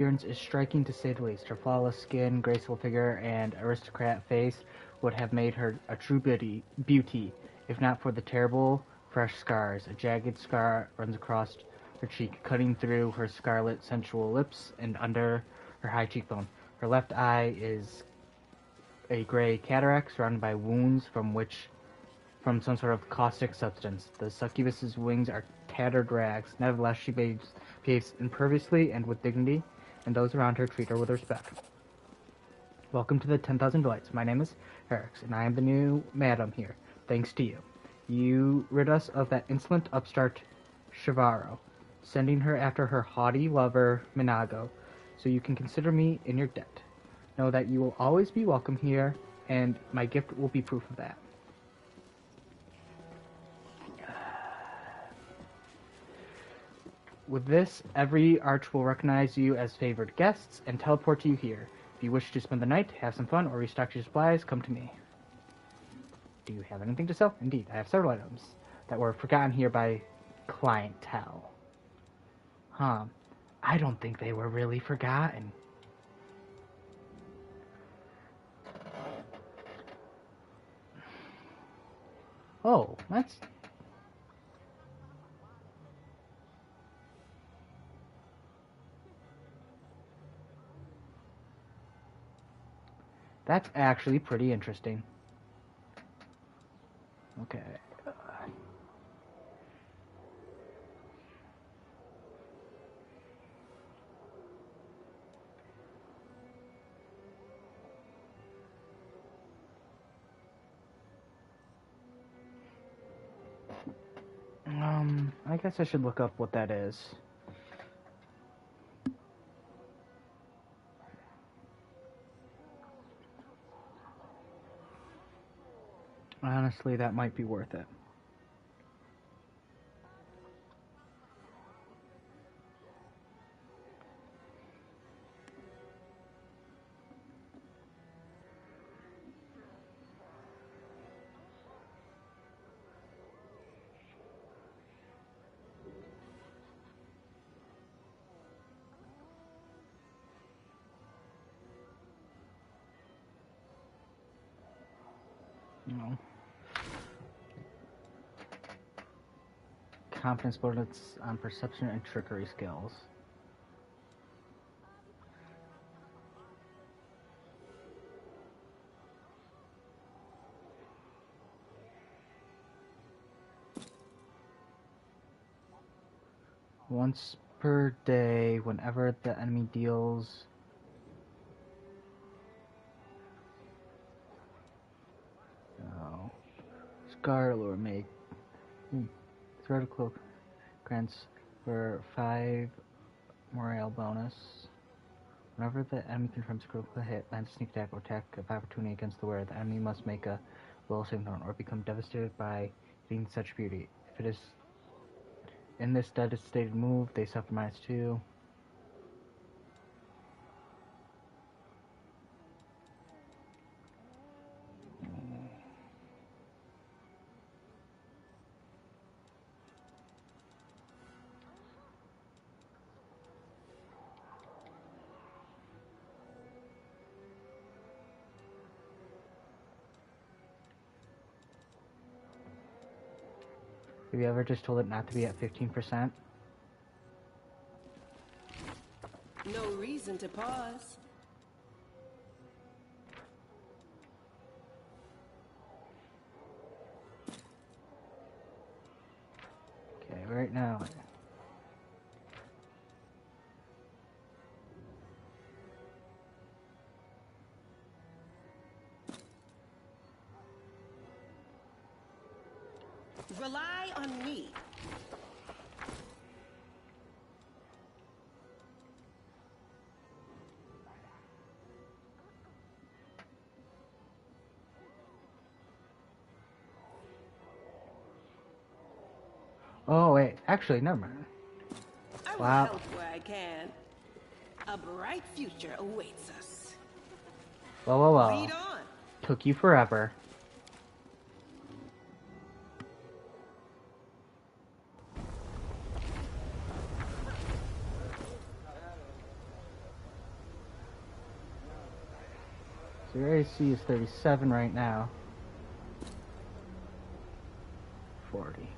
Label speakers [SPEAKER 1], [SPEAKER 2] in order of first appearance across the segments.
[SPEAKER 1] appearance is striking to say the least. Her flawless skin, graceful figure, and aristocrat face would have made her a true beauty, if not for the terrible, fresh scars. A jagged scar runs across her cheek, cutting through her scarlet, sensual lips and under her high cheekbone. Her left eye is a gray cataract surrounded by wounds from some sort of caustic substance. The succubus's wings are tattered rags. Nevertheless, she behaves imperviously and with dignity, and those around her treat her with respect. Welcome to the 10,000 Delights. My name is Herix, and I am the new madam here, thanks to you. You rid us of that insolent upstart Shivaro, sending her after her haughty lover, Minago, so you can consider me in your debt. Know that you will always be welcome here, and my gift will be proof of that. With this, every arch will recognize you as favored guests and teleport you here. If you wish to spend the night, have some fun, or restock your supplies, come to me. Do you have anything to sell? Indeed, I have several items that were forgotten here by clientele. I don't think they were really forgotten. Oh, that's actually pretty interesting. Okay. I guess I should look up what that is. Honestly, that might be worth it. No. Confidence bonus on perception and trickery skills. Once per day, whenever the enemy deals... Oh. Scar Lure make... Thread Cloak grants for 5 morale bonus. Whenever the enemy confirms a critical hit, lands a sneak attack or attack of opportunity against the wearer, the enemy must make a will saving throw or become devastated by hitting such beauty. If it is in this devastated move, they suffer -2. Have you ever just told it not to be at 15%?
[SPEAKER 2] No reason to pause.
[SPEAKER 1] Okay, right now.
[SPEAKER 2] Rely on me.
[SPEAKER 1] Oh, wait. Actually, never mind.
[SPEAKER 2] I will
[SPEAKER 1] Wow.
[SPEAKER 2] help where I can. A bright future awaits us.
[SPEAKER 1] Well.
[SPEAKER 2] Lead on.
[SPEAKER 1] Took you forever. So your AC is 37 right now. 40.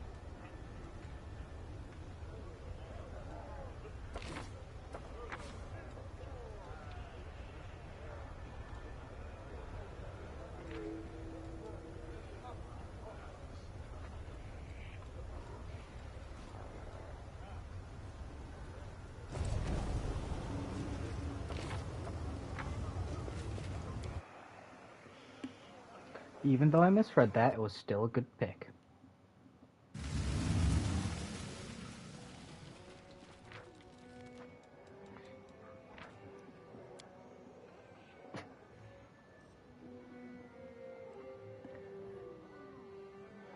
[SPEAKER 1] Even though I misread that, it was still a good pick.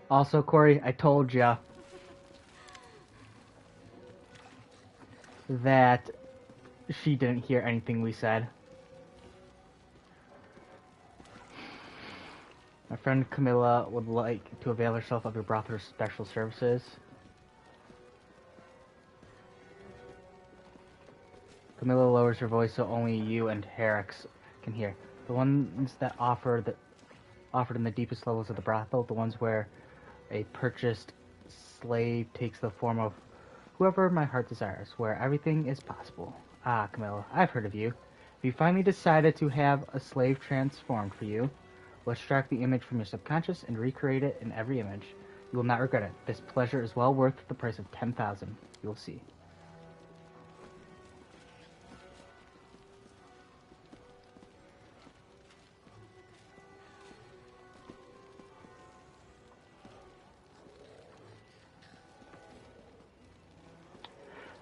[SPEAKER 1] Also, Corey, I told ya that she didn't hear anything we said. My friend Camilla would like to avail herself of your brother's special services. Camilla lowers her voice so only you and Herrick's can hear. The ones that offered in the deepest levels of the brothel, the ones where a purchased slave takes the form of whoever my heart desires, where everything is possible. Ah, Camilla, I've heard of you. If you finally decided to have a slave transformed for you, we'll extract the image from your subconscious and recreate it in every image. You will not regret it. This pleasure is well worth the price of 10,000. You will see.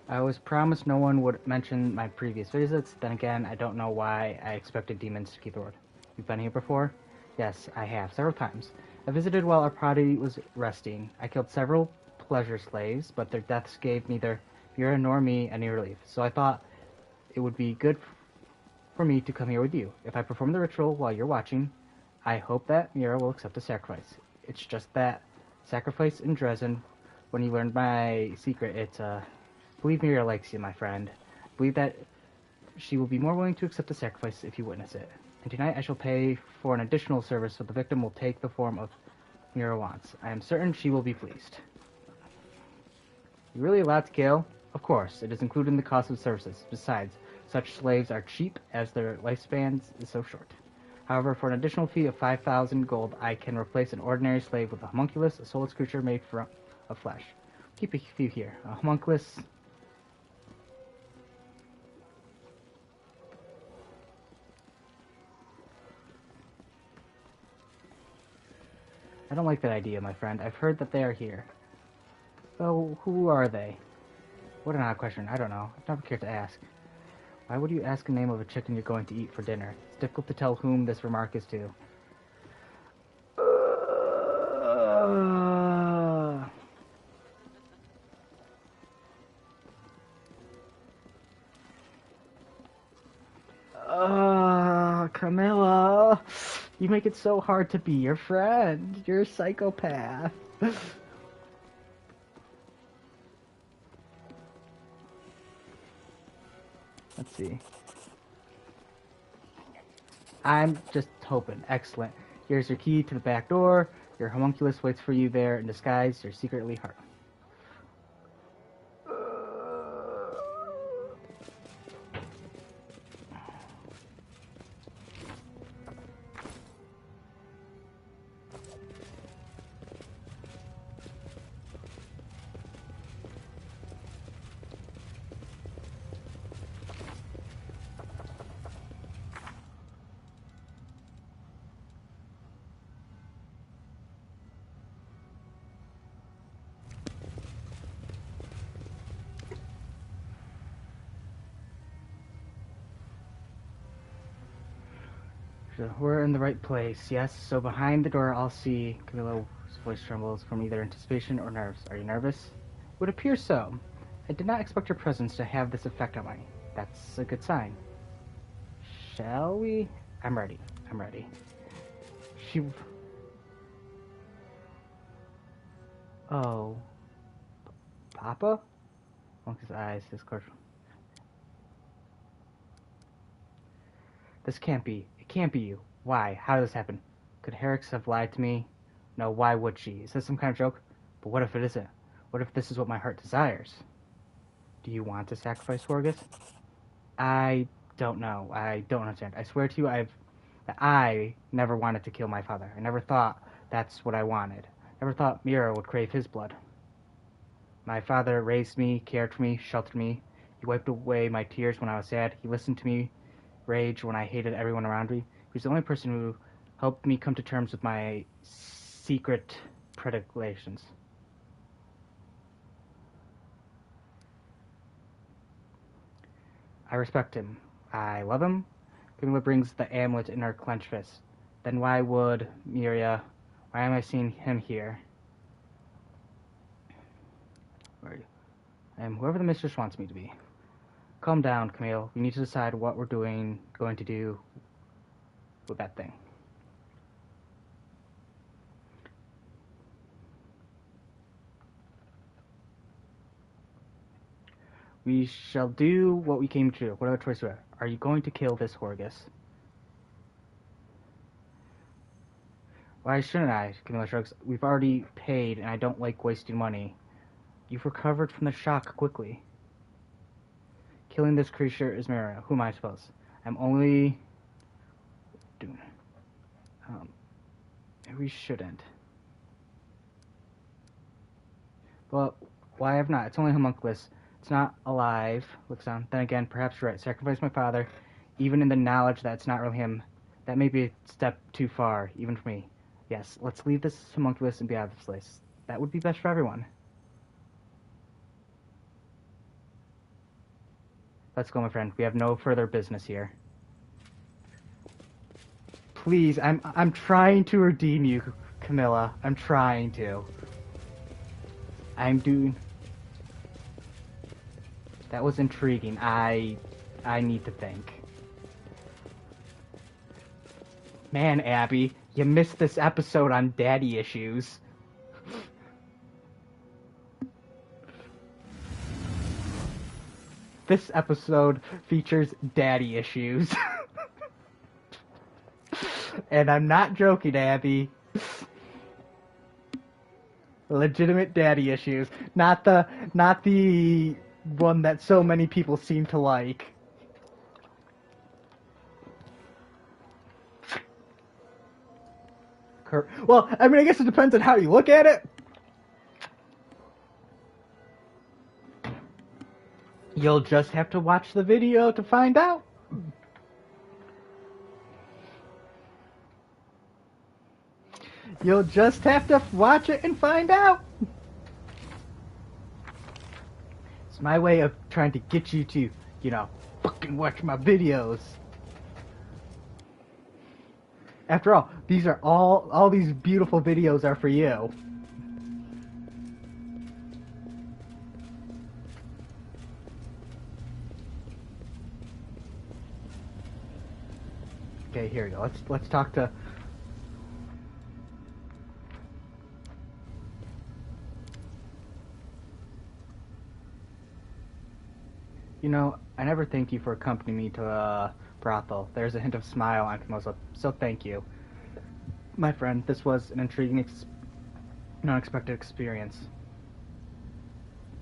[SPEAKER 1] I was promised no one would mention my previous visits. Then again, I don't know why I expected demons to keep the word. You've been here before? Yes, I have, several times. I visited while our party was resting. I killed several pleasure slaves, but their deaths gave neither Mira nor me any relief. So I thought it would be good for me to come here with you. If I perform the ritual while you're watching, I hope that Mira will accept the sacrifice. It's just that sacrifice in Dresden. When you learned my secret, believe Mira likes you, my friend. Believe that she will be more willing to accept the sacrifice if you witness it. And tonight I shall pay for an additional service so the victim will take the form of Mira wants. I am certain she will be pleased. You really allowed to kill? Of course, it is included in the cost of services. Besides, such slaves are cheap as their lifespans is so short. However, for an additional fee of 5,000 gold, I can replace an ordinary slave with a homunculus, a soulless creature made of flesh. Keep a few here. A homunculus. I don't like that idea, my friend. I've heard that they are here. Oh, who are they? What an odd question. I don't know. I've never cared to ask. Why would you ask the name of a chicken you're going to eat for dinner? It's difficult to tell whom this remark is to. Camilla, you make it so hard to be your friend. You're a psychopath. Let's see. I'm just hoping. Excellent. Here's your key to the back door. Your homunculus waits for you there in disguise. You're secretly hurt. So we're in the right place, yes. So behind the door, I'll see. Camilla's voice trembles from either anticipation or nerves. Are you nervous? It would appear so. I did not expect your presence to have this effect on me. That's a good sign. Shall we? I'm ready. I'm ready. She... Oh. Papa? Monk his eyes, his cordial. This can't be. It can't be you. Why? How did this happen? Could Herix have lied to me? No, why would she? Is this some kind of joke? But what if it isn't? What if this is what my heart desires? Do you want to sacrifice Horgus? I don't know. I don't understand. I swear to you, that I never wanted to kill my father. I never thought that's what I wanted. Never thought Mira would crave his blood. My father raised me, cared for me, sheltered me. He wiped away my tears when I was sad. He listened to me rage when I hated everyone around me. He was the only person who helped me come to terms with my secret predilections. I respect him. I love him. Camilla brings the amulet in her clenched fist. Then why would Miria... Why am I seeing him here? Where are you? I am whoever the mistress wants me to be. Calm down, Camille. We need to decide what we're going to do with that thing. We shall do what we came to do. Whatever choice we have. Are you going to kill this Horgus? Why shouldn't I? Camilla shrugs. We've already paid, and I don't like wasting money. You've recovered from the shock quickly. Killing this creature is Mira. Who am I suppose? I'm only... we shouldn't. Well, why have not? It's only homunculus. It's not alive. Looks down. Then again, perhaps you're right. Sacrifice my father, even in the knowledge that it's not really him. That may be a step too far, even for me. Yes, let's leave this homunculus and be out of this place. That would be best for everyone. Let's go, my friend. We have no further business here. Please, I'm trying to redeem you, Camilla. I'm trying to. I'm doing... That was intriguing. I need to think. Man, Abby, you missed this episode on daddy issues. This episode features daddy issues. And I'm not joking, Abby. Legitimate daddy issues. Not the one that so many people seem to like. Well, I mean, I guess it depends on how you look at it. You'll just have to watch the video to find out. You'll just have to watch it and find out. It's my way of trying to get you to, fucking watch my videos. After all, these are all these beautiful videos are for you. Okay, here we go. Let's talk to... I never thanked you for accompanying me to a brothel. There's a hint of smile on Camilla's lip, so thank you. My friend, this was an intriguing, unexpected experience.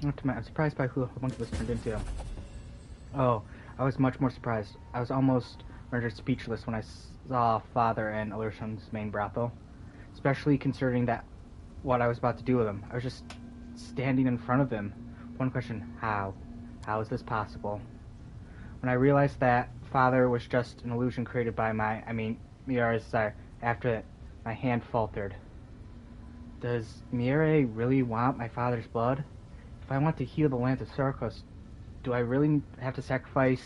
[SPEAKER 1] I'm surprised by who Homunculus turned into. Oh, I was much more surprised. I was almost rendered speechless when I saw Father in Alurshan's main brothel. Especially considering that what I was about to do with him. I was just standing in front of him. One question, how? How is this possible? When I realized that Father was just an illusion created by Mira's desire, after it, my hand faltered. Does Mira really want my father's blood? If I want to heal the lands of Sarkos, do I really have to sacrifice?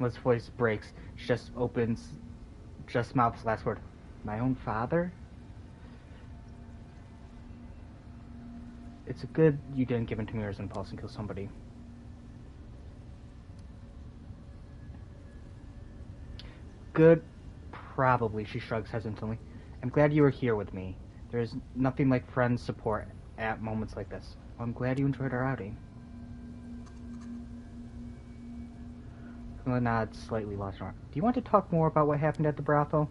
[SPEAKER 1] His voice breaks. She just mouths the last word. My own father? It's good you didn't give in to Mira's impulse and kill somebody. Good, probably, she shrugs hesitantly. I'm glad you were here with me. There's nothing like friends' support at moments like this. Well, I'm glad you enjoyed our outing. Camilla nods, slightly lost in heart. Do you want to talk more about what happened at the brothel?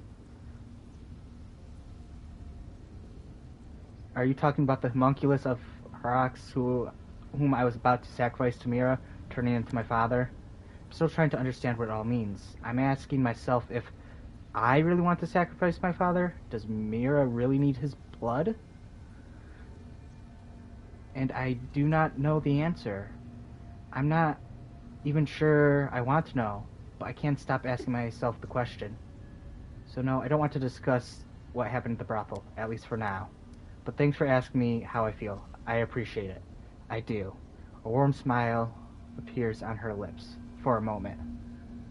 [SPEAKER 1] Are you talking about the homunculus of Harax whom I was about to sacrifice to Mira, turning into my father? I'm still trying to understand what it all means. I'm asking myself if I really want to sacrifice my father. Does Mira really need his blood? And I do not know the answer. I'm not even sure I want to know, but I can't stop asking myself the question. So no, I don't want to discuss what happened at the brothel, at least for now. But thanks for asking me how I feel. I appreciate it. I do. A warm smile appears on her lips for a moment.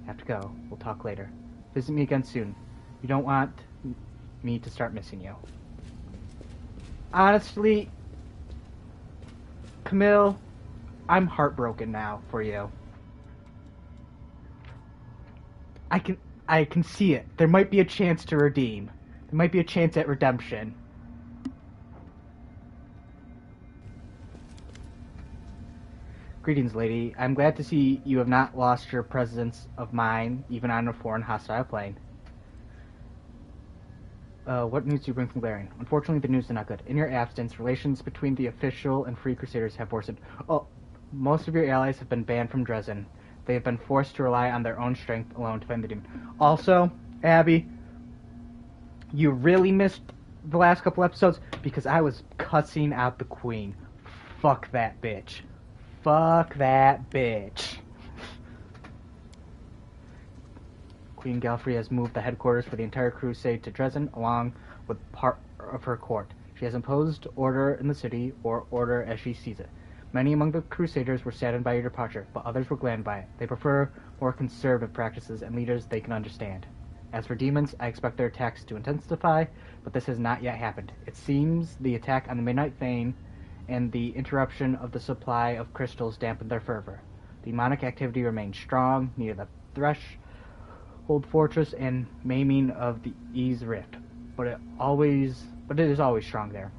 [SPEAKER 1] I have to go. We'll talk later. Visit me again soon. You don't want me to start missing you. Honestly, Camille, I'm heartbroken now for you. I can see it. There might be a chance to redeem. There might be a chance at redemption. Greetings, lady. I'm glad to see you have not lost your presence of mind, even on a foreign hostile plane. What news do you bring from Glarian? Unfortunately, the news is not good. In your absence, relations between the official and free crusaders have worsened. Oh, most of your allies have been banned from Dresden. They have been forced to rely on their own strength alone to find the demon. Also, Abby, you really missed the last couple episodes because I was cussing out the queen. Fuck that bitch. Fuck that bitch. Queen Galfrey has moved the headquarters for the entire crusade to Dresden, along with part of her court. She has imposed order in the city, or order as she sees it. Many among the crusaders were saddened by your departure, but others were gladdened by it. They prefer more conservative practices and leaders they can understand. As for demons, I expect their attacks to intensify, but this has not yet happened. It seems the attack on the Midnight Thane and the interruption of the supply of crystals dampened their fervor. Demonic activity remains strong near the Threshold Fortress and maiming of the Ease Rift, but it is always strong there.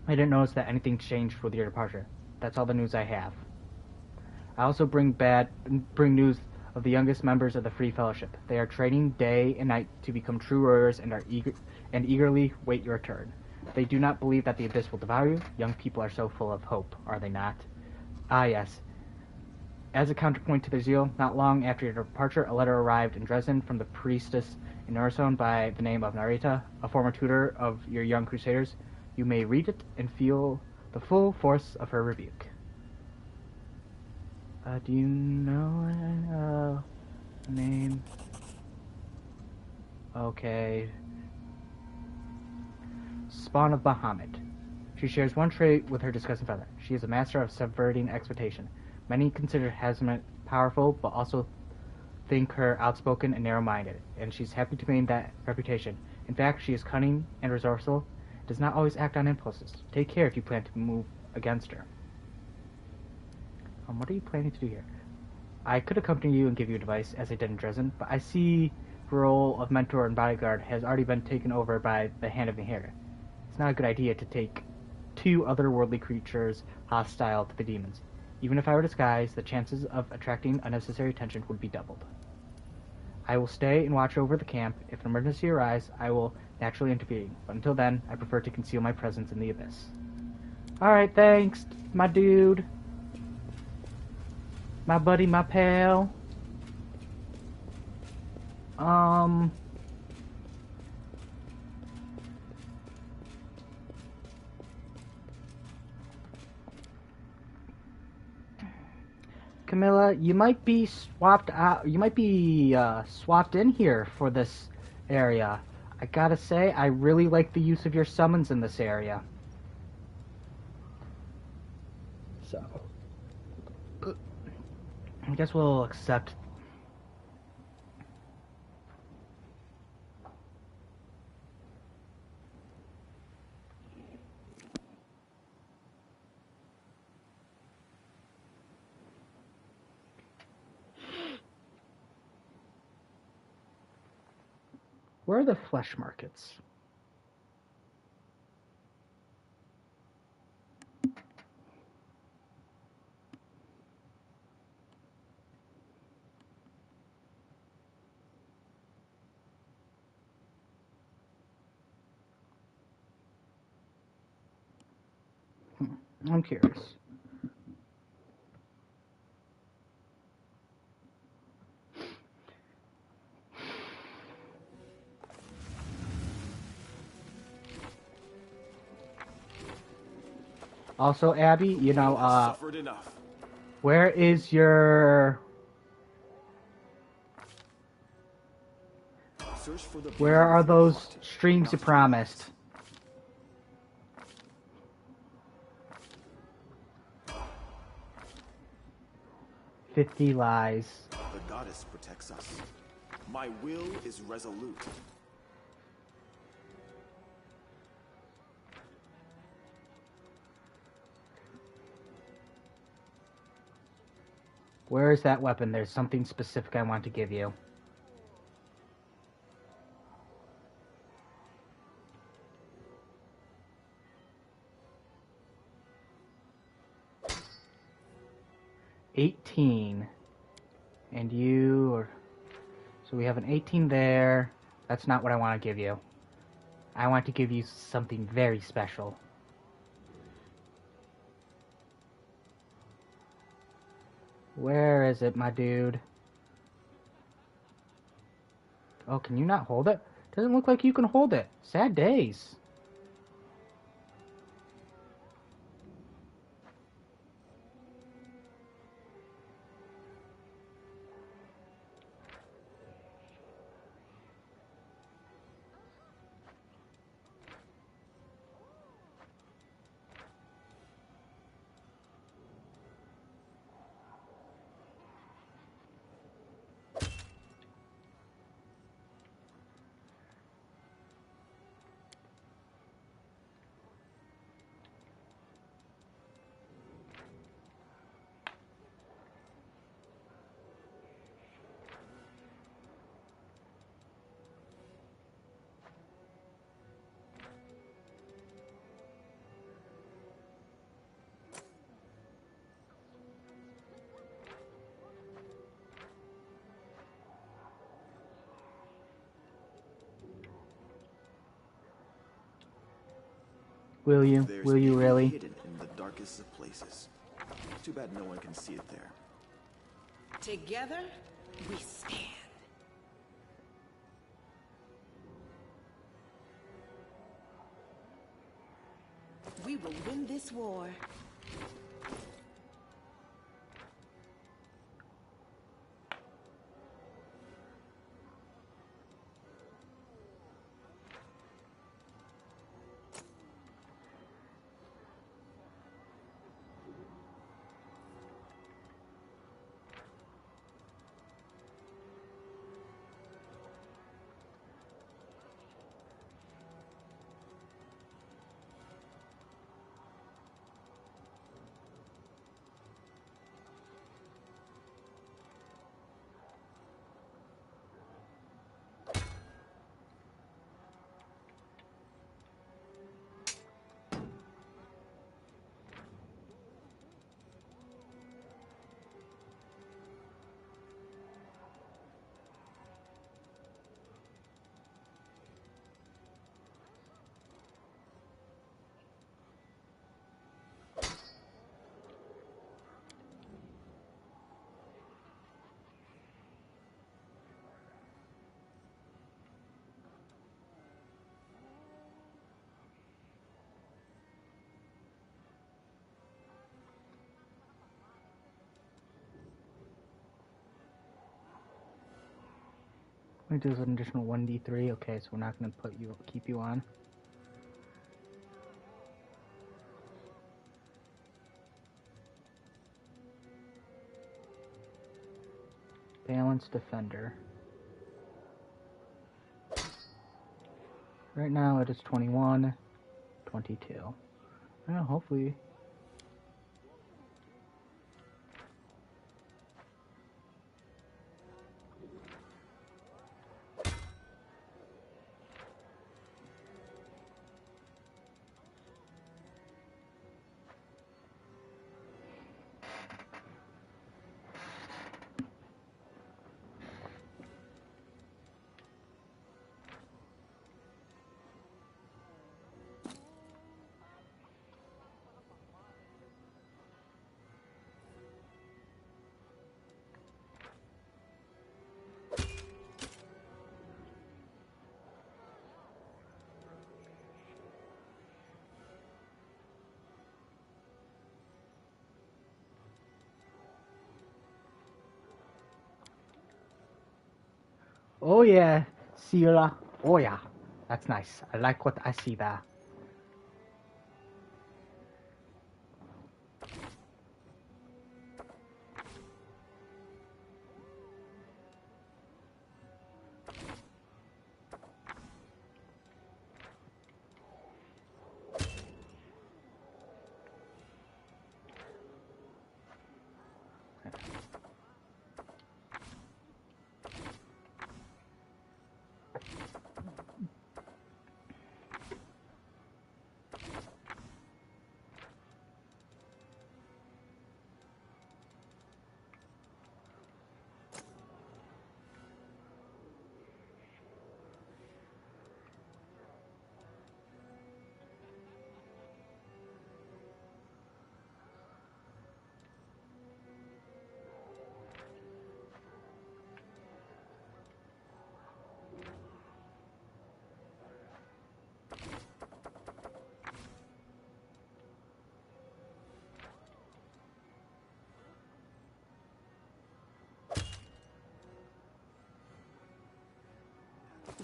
[SPEAKER 1] I didn't notice that anything changed with your departure. That's all the news I have. I also bring news of the youngest members of the Free Fellowship. They are training day and night to become true warriors and eagerly wait your turn. They do not believe that the abyss will devour you. Young people are so full of hope, are they not? Ah, yes. As a counterpoint to their zeal, not long after your departure, a letter arrived in Dresden from the priestess in Orsone by the name of Narita, a former tutor of your young crusaders. You may read it and feel the full force of her rebuke. Do you know the name? Okay. Spawn of Bahamut. She shares one trait with her disgusting father. She is a master of subverting expectation. Many consider Hazmat powerful, but also think her outspoken and narrow-minded, and she's happy to maintain that reputation. In fact, she is cunning and resourceful, does not always act on impulses. Take care if you plan to move against her. What are you planning to do here? I could accompany you and give you advice, as I did in Dresden, but I see the role of mentor and bodyguard has already been taken over by the Hand of the Inheritor. It's not a good idea to take two otherworldly creatures hostile to the demons. Even if I were disguised, the chances of attracting unnecessary attention would be doubled. I will stay and watch over the camp. If an emergency arises, I will naturally intervene, but until then, I prefer to conceal my presence in the abyss. Alright, thanks, my dude. My buddy, my pal. Camilla, you might be swapped out. You might be swapped in here for this area. I gotta say, I really like the use of your summons in this area. So, I guess we'll accept. Where are the flesh markets? I'm curious. Also, Abby, you know,
[SPEAKER 3] suffered enough.
[SPEAKER 1] where is your...
[SPEAKER 3] Search for the
[SPEAKER 1] Where are those streams you promised? "50 lies."
[SPEAKER 3] The goddess protects us. My will is resolute.
[SPEAKER 1] Where is that weapon? There's something specific I want to give you. $18. And you are... So we have an 18 there. That's not what I want to give you. I want to give you something very special. Where is it, my dude? Oh, can you not hold it? Doesn't look like you can hold it. Sad days. Will you?
[SPEAKER 3] There's
[SPEAKER 1] Will you
[SPEAKER 3] beauty
[SPEAKER 1] really?
[SPEAKER 3] hidden in the darkest of places. Too bad no one can see it there.
[SPEAKER 2] Together, we stand. We will win this war.
[SPEAKER 1] It does an additional 1d3. Okay, so we're not going to keep you on. Balanced defender. Right now it is 21, 22. I don't know, hopefully. Oh yeah, Sierra. Oh yeah, that's nice. I like what I see there.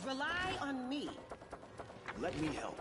[SPEAKER 2] Rely on me.
[SPEAKER 3] Let me help.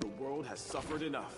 [SPEAKER 3] The world has suffered enough.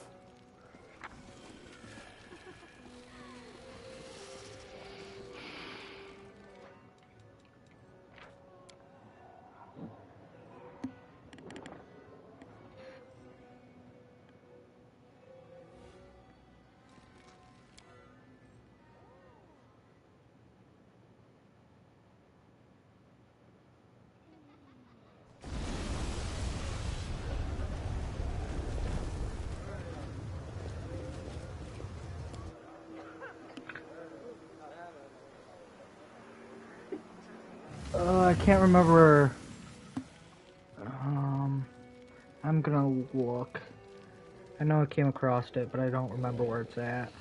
[SPEAKER 1] I can't remember. I'm gonna look. I know I came across it, but I don't remember where it's at.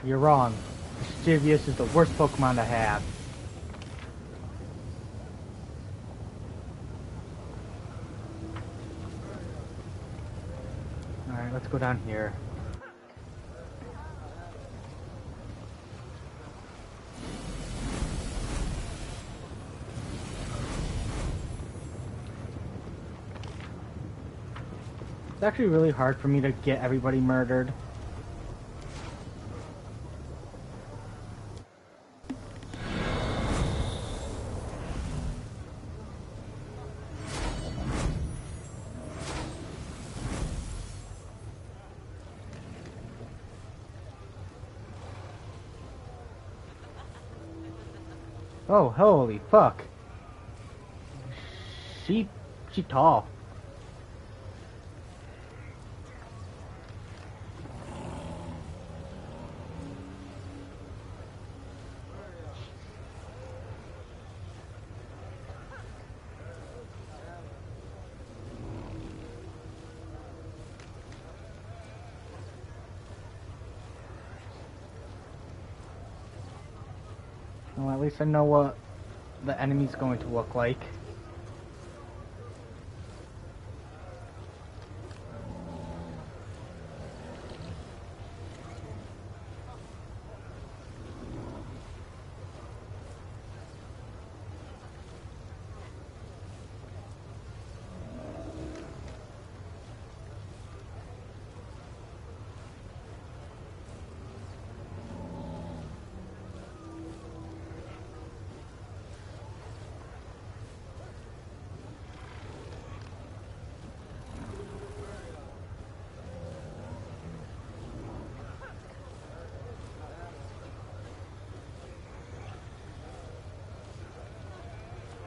[SPEAKER 1] You're wrong. Mischievous is the worst Pokemon to have. Alright, let's go down here. It's actually really hard for me to get everybody murdered. Oh, holy fuck. She tall. Well, at least I know what the enemy's going to look like.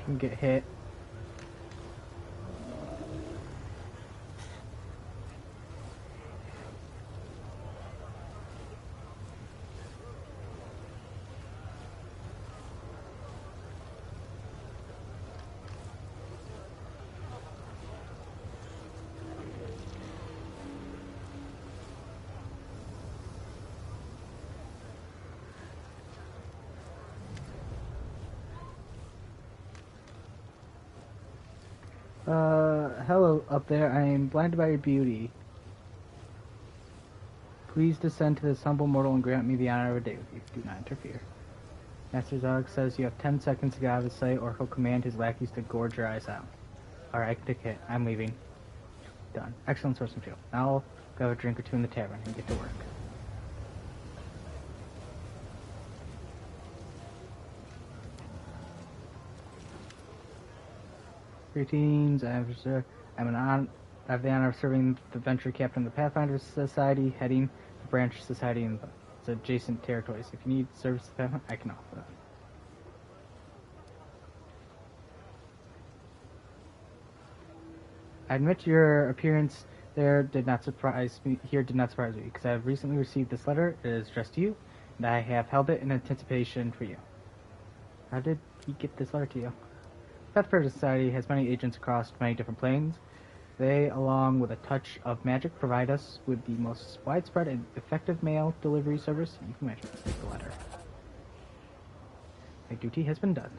[SPEAKER 1] can get hit. Hello up there. I am blinded by your beauty. Please descend to this humble mortal and grant me the honor of a day with you. Do not interfere. Master Zog says you have 10 seconds to get out of his sight, or he'll command his lackeys to gorge your eyes out. Alright, I can take it. I'm leaving. Done. Excellent source material. Now I'll go have a drink or two in the tavern and get to work. Greetings, I have the honor of serving the venture captain of the Pathfinder Society, heading the branch society in the adjacent territories. If you need service to Pathfinder, I can offer that. I admit your appearance there did not surprise me, because I have recently received this letter. It is addressed to you, and I have held it in anticipation for you. How did he get this letter to you? Pathfinder Society has many agents across many different planes. They, along with a touch of magic, provide us with the most widespread and effective mail delivery service you can imagine. Take the letter. My duty has been done.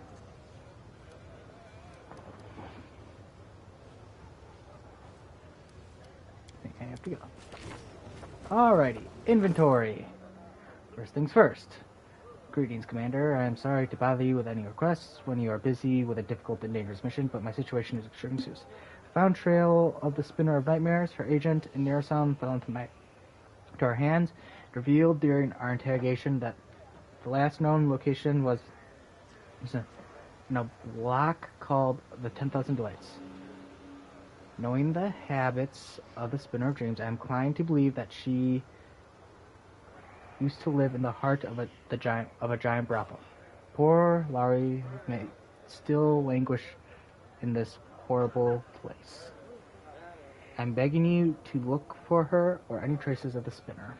[SPEAKER 1] I think I have to go. Alrighty, inventory. First things first. Greetings, Commander. I am sorry to bother you with any requests when you are busy with a difficult and dangerous mission, but my situation is extremely serious. I found trail of the Spinner of Nightmares. Her agent in Narasan fell into our hands. It revealed during our interrogation that the last known location was in a block called the 10,000 Delights. Knowing the habits of the Spinner of Dreams, I am inclined to believe that she used to live in the heart of a giant brothel. Poor Laurie may still languish in this horrible place. I'm begging you to look for her or any traces of the Spinner.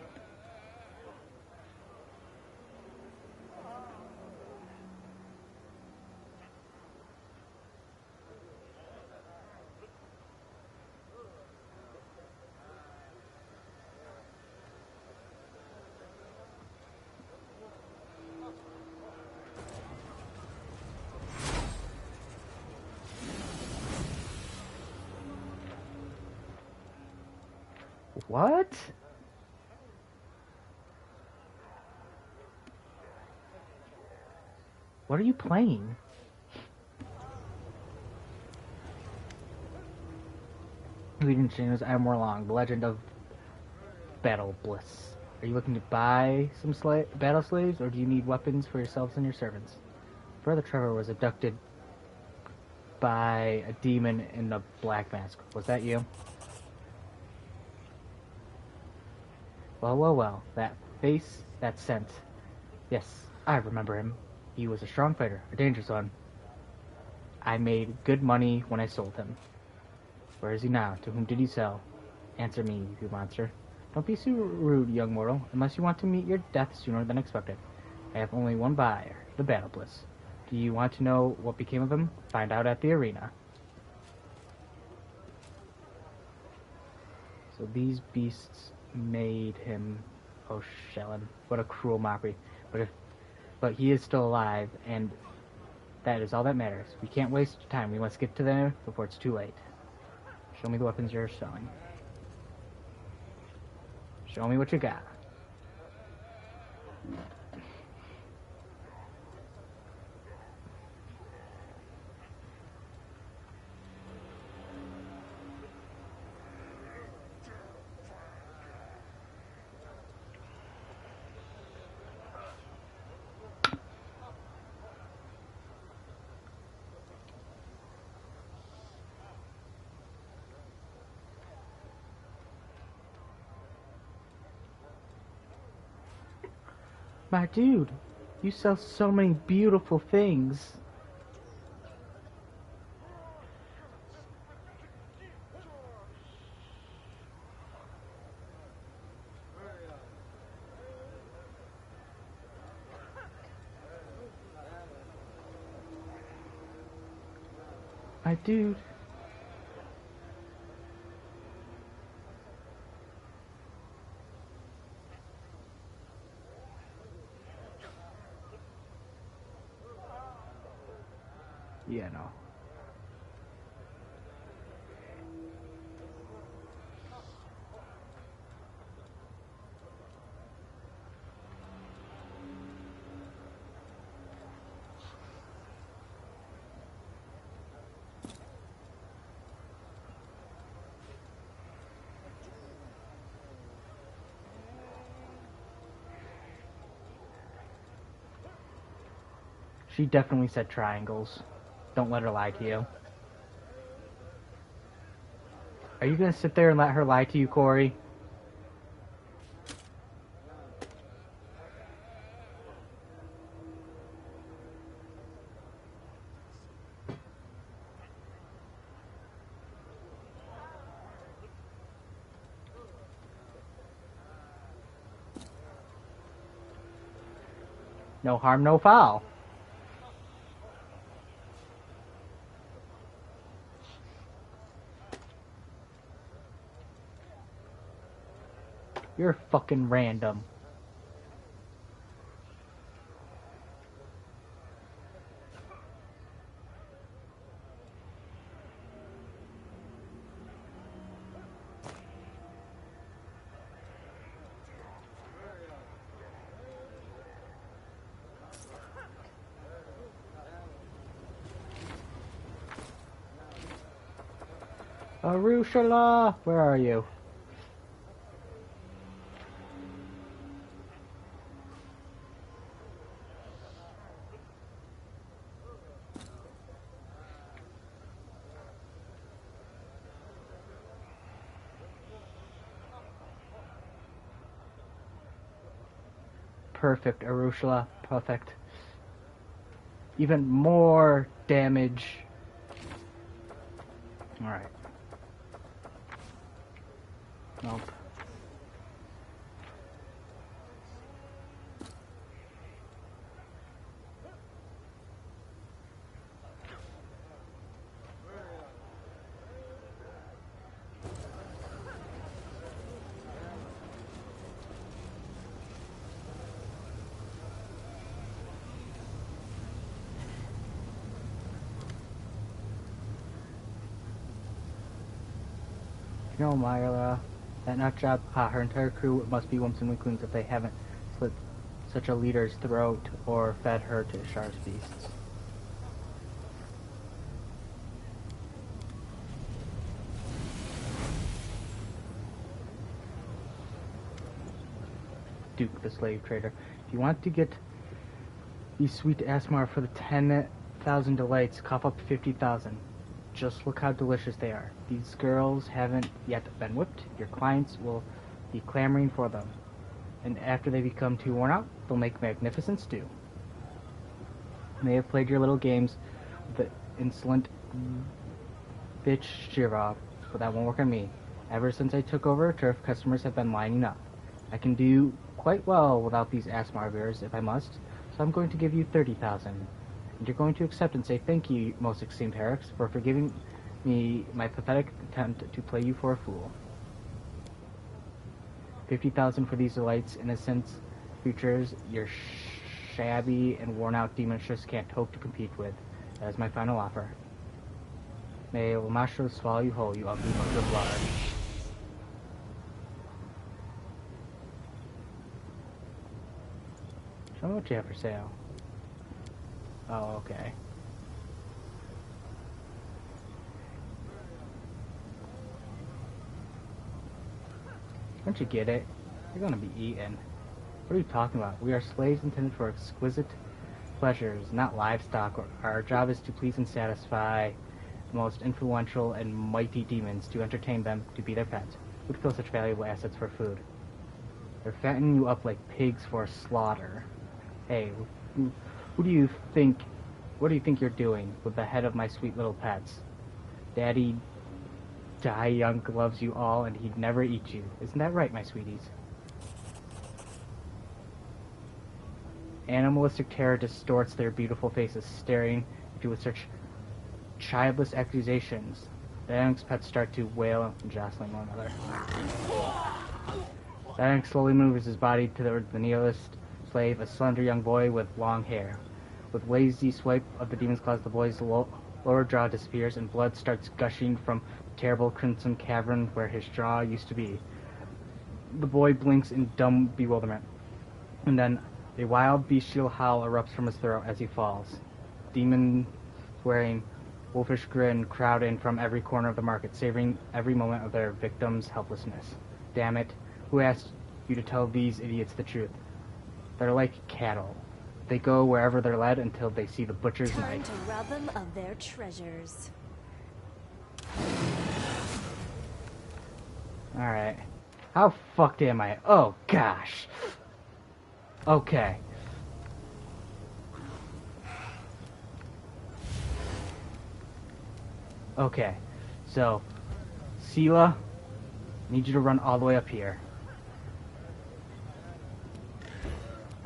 [SPEAKER 1] What? What are you playing? Leading James, I am Morlong, the legend of Battle Bliss. Are you looking to buy some battle slaves, or do you need weapons for yourselves and your servants? Brother Trevor was abducted by a demon in a black mask. Was that you? Well, that face, that scent. Yes, I remember him. He was a strong fighter, a dangerous one. I made good money when I sold him. Where is he now? To whom did he sell? Answer me, you monster. Don't be so rude, young mortal, unless you want to meet your death sooner than expected. I have only one buyer, the Battle Bliss. Do you want to know what became of him? Find out at the arena. So these beasts made him. Oh, Shellen, what a cruel mockery. But he is still alive, and that is all that matters. We can't waste time. We must get to them before it's too late. Show me the weapons you're selling. Show me what you got. My dude, you sell so many beautiful things. My dude. Yeah, no. She definitely said triangles. Don't let her lie to you. Are you gonna sit there and let her lie to you, Corey? No harm, no foul. You're fucking random. Arushala, where are you? Perfect, Arushala, perfect. Even more damage. Alright. Nope. You know, Myra, that nut job, her entire crew must be wimps and weaklings if they haven't slit such a leader's throat or fed her to Shar's beasts. Duke, the slave trader. If you want to get these sweet Asmar for the 10,000 delights, cough up 50,000. Just look how delicious they are. These girls haven't yet been whipped. Your clients will be clamoring for them. And after they become too worn out, they'll make magnificent stew. They have played your little games with the insolent bitch Shira, but that won't work on me. Ever since I took over, turf customers have been lining up. I can do quite well without these Asmar beers if I must, so I'm going to give you 30,000. And you're going to accept and say thank you, most esteemed Herrix, for forgiving me my pathetic attempt to play you for a fool. 50,000 for these delights, innocent creatures your shabby and worn-out demonstres can't hope to compete with. That is my final offer. May Lamashro swallow you whole, you ugly mug of lard. Show me what you have for sale. Oh, okay. Don't you get it? You're gonna be eaten. What are you talking about? We are slaves intended for exquisite pleasures, not livestock. Our job is to please and satisfy the most influential and mighty demons, to entertain them, to be their pets. Who'd kill such valuable assets for food? They're fattening you up like pigs for slaughter. Hey, who do you think... What do you think you're doing with the head of my sweet little pets? Daddy Die Young loves you all, and he'd never eat you. Isn't that right, my sweeties? Animalistic terror distorts their beautiful faces, staring at you with such childless accusations. Danik's pets start to wail and jostling one another. Danik slowly moves his body toward the nihilist slave, a slender young boy with long hair. With lazy swipe of the demon's claws, the boy's lower jaw disappears, and blood starts gushing from the terrible crimson cavern where his jaw used to be. The boy blinks in dumb bewilderment, and then a wild bestial howl erupts from his throat as he falls. Demons wearing wolfish grin crowd in from every corner of the market, savoring every moment of their victim's helplessness. Damn it, who asked you to tell these idiots the truth? They're like cattle. They go wherever they're led until they see the butcher's
[SPEAKER 4] Time
[SPEAKER 1] knife.
[SPEAKER 4] to rob them of their treasures.
[SPEAKER 1] Alright. How fucked am I? Oh, gosh. Okay. Okay. So, Sela, I need you to run all the way up here.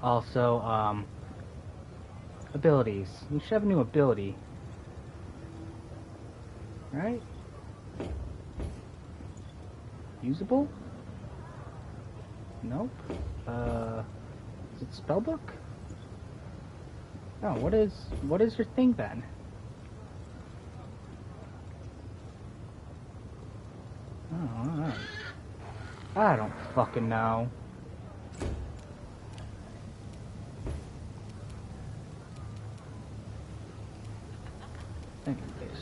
[SPEAKER 1] Also, abilities. You should have a new ability. Right? Usable? Nope. Is it spellbook? No, what is your thing then? Oh, I don't fucking know. Think of this.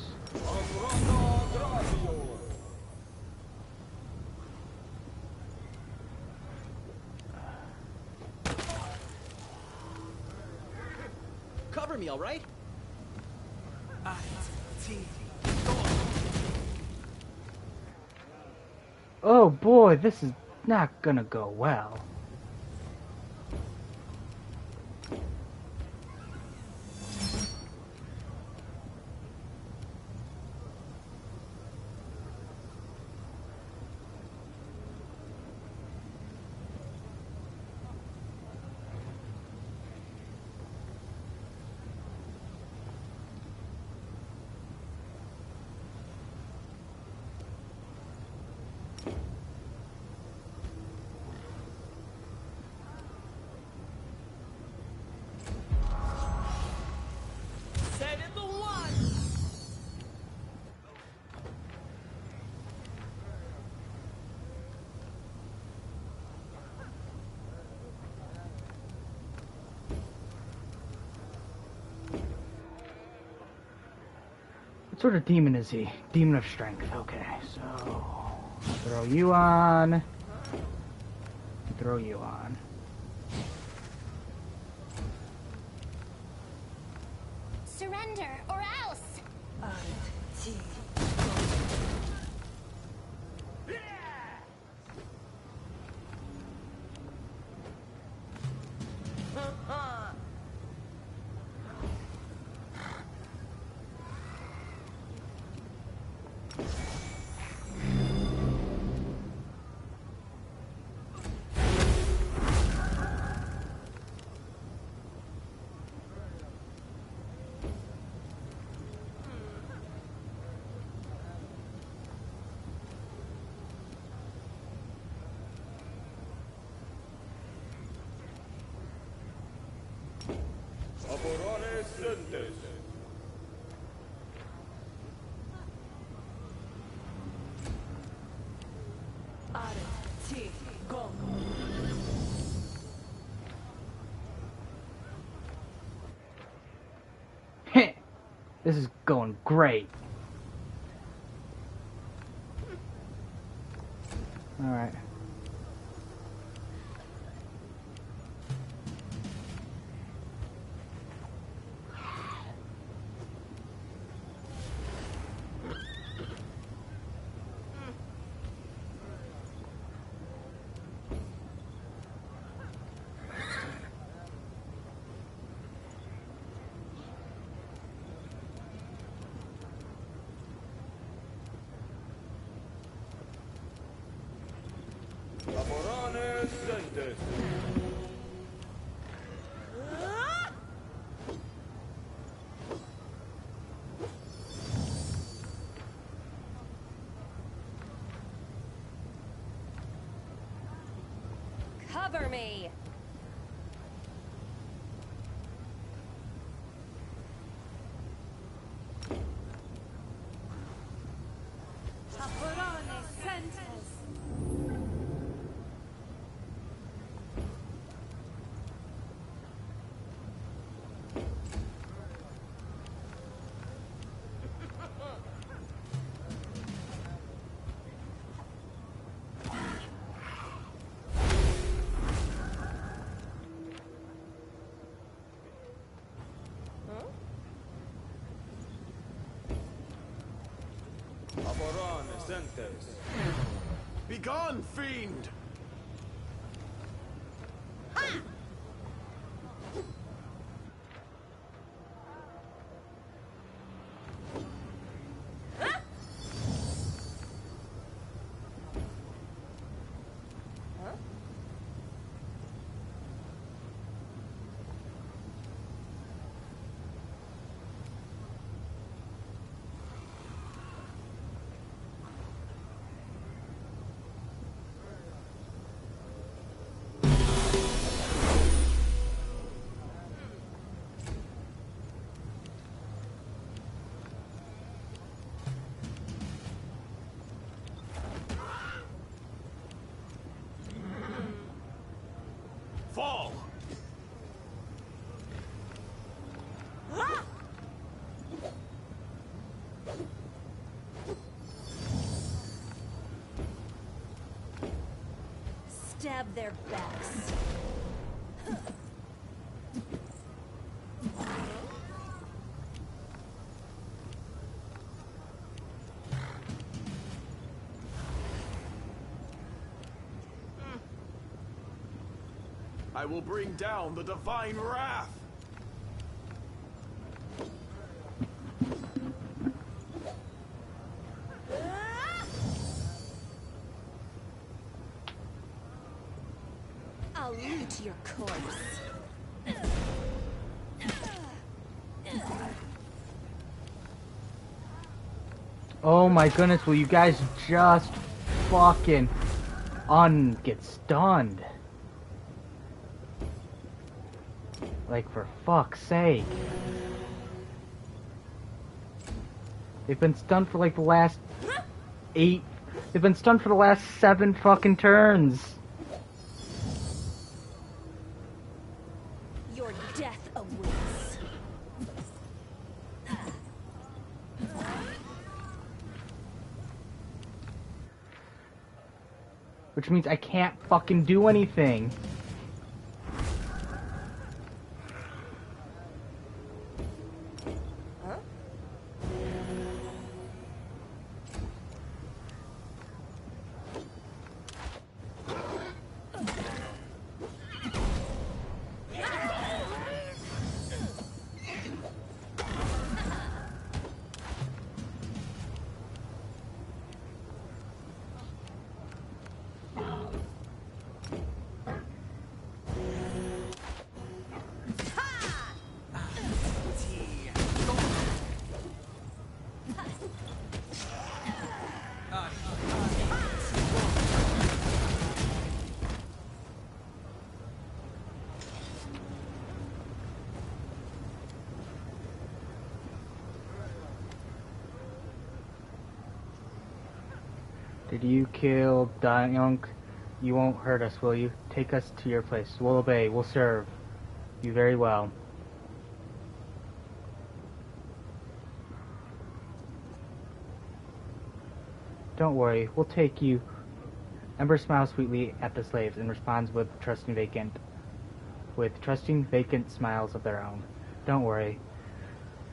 [SPEAKER 3] Cover me, all right?
[SPEAKER 1] Oh boy, this is not gonna go well. What sort of demon is he? Demon of strength. Okay, so throw you on. Throw you on.
[SPEAKER 4] Surrender or else!
[SPEAKER 1] Heh! This is going great. Alright.
[SPEAKER 4] Cover me!
[SPEAKER 3] Begone, fiend! Fall!
[SPEAKER 4] Stab their backs.
[SPEAKER 3] I will bring down the divine wrath!
[SPEAKER 4] I'll loot your corpse.
[SPEAKER 1] Oh my goodness, will you guys just fucking get stunned? Like, for fuck's sake. They've been stunned for like the last 8... They've been stunned for the last 7 fucking turns.
[SPEAKER 4] Your death awaits.
[SPEAKER 1] Which means I can't fucking do anything. Did you kill Danyunk? You won't hurt us, will you? Take us to your place. We'll obey. We'll serve you very well. Don't worry. We'll take you. Ember smiles sweetly at the slaves and responds with trusting vacant smiles of their own. Don't worry.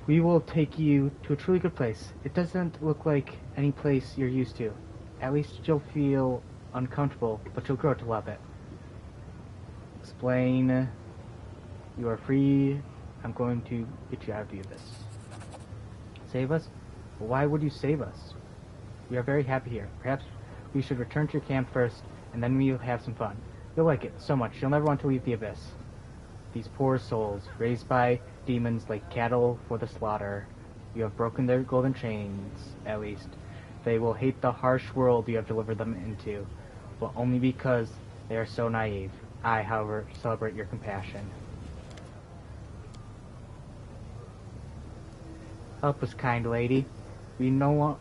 [SPEAKER 1] We will take you to a truly good place. It doesn't look like any place you're used to. At least you'll feel uncomfortable, but you'll grow to love it. Explain. You are free. I'm going to get you out of the abyss. Save us? Why would you save us? We are very happy here. Perhaps we should return to your camp first, and then we'll have some fun. You'll like it so much, you'll never want to leave the abyss. These poor souls, raised by demons like cattle for the slaughter. You have broken their golden chains, at least. They will hate the harsh world you have delivered them into, but only because they are so naive. I, however, celebrate your compassion. Help us, kind lady. We know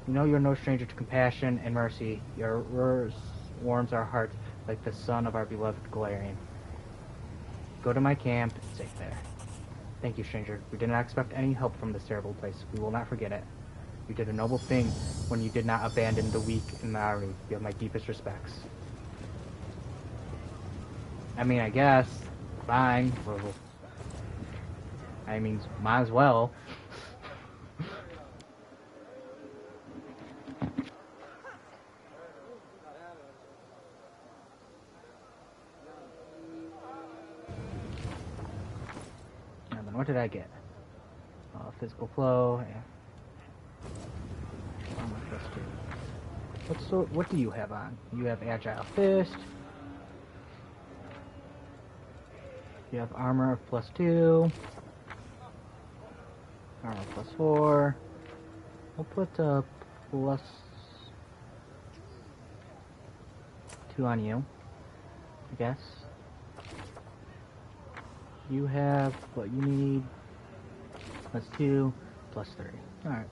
[SPEAKER 1] you're no stranger to compassion and mercy. Your words warms our hearts like the sun of our beloved Galarian. Go to my camp and safe there. Thank you, stranger. We did not expect any help from this terrible place. We will not forget it. You did a noble thing when you did not abandon the weak in the army. You have my deepest respects. I mean, I guess. Fine. Well, I mean, might as well. And then what did I get? Physical flow. Yeah. Armor +2. What do you have on? You have Agile Fist. You have armor of +2. Armor +4. I'll put +2 on you, I guess. You have what you need. +2, +3. Alright.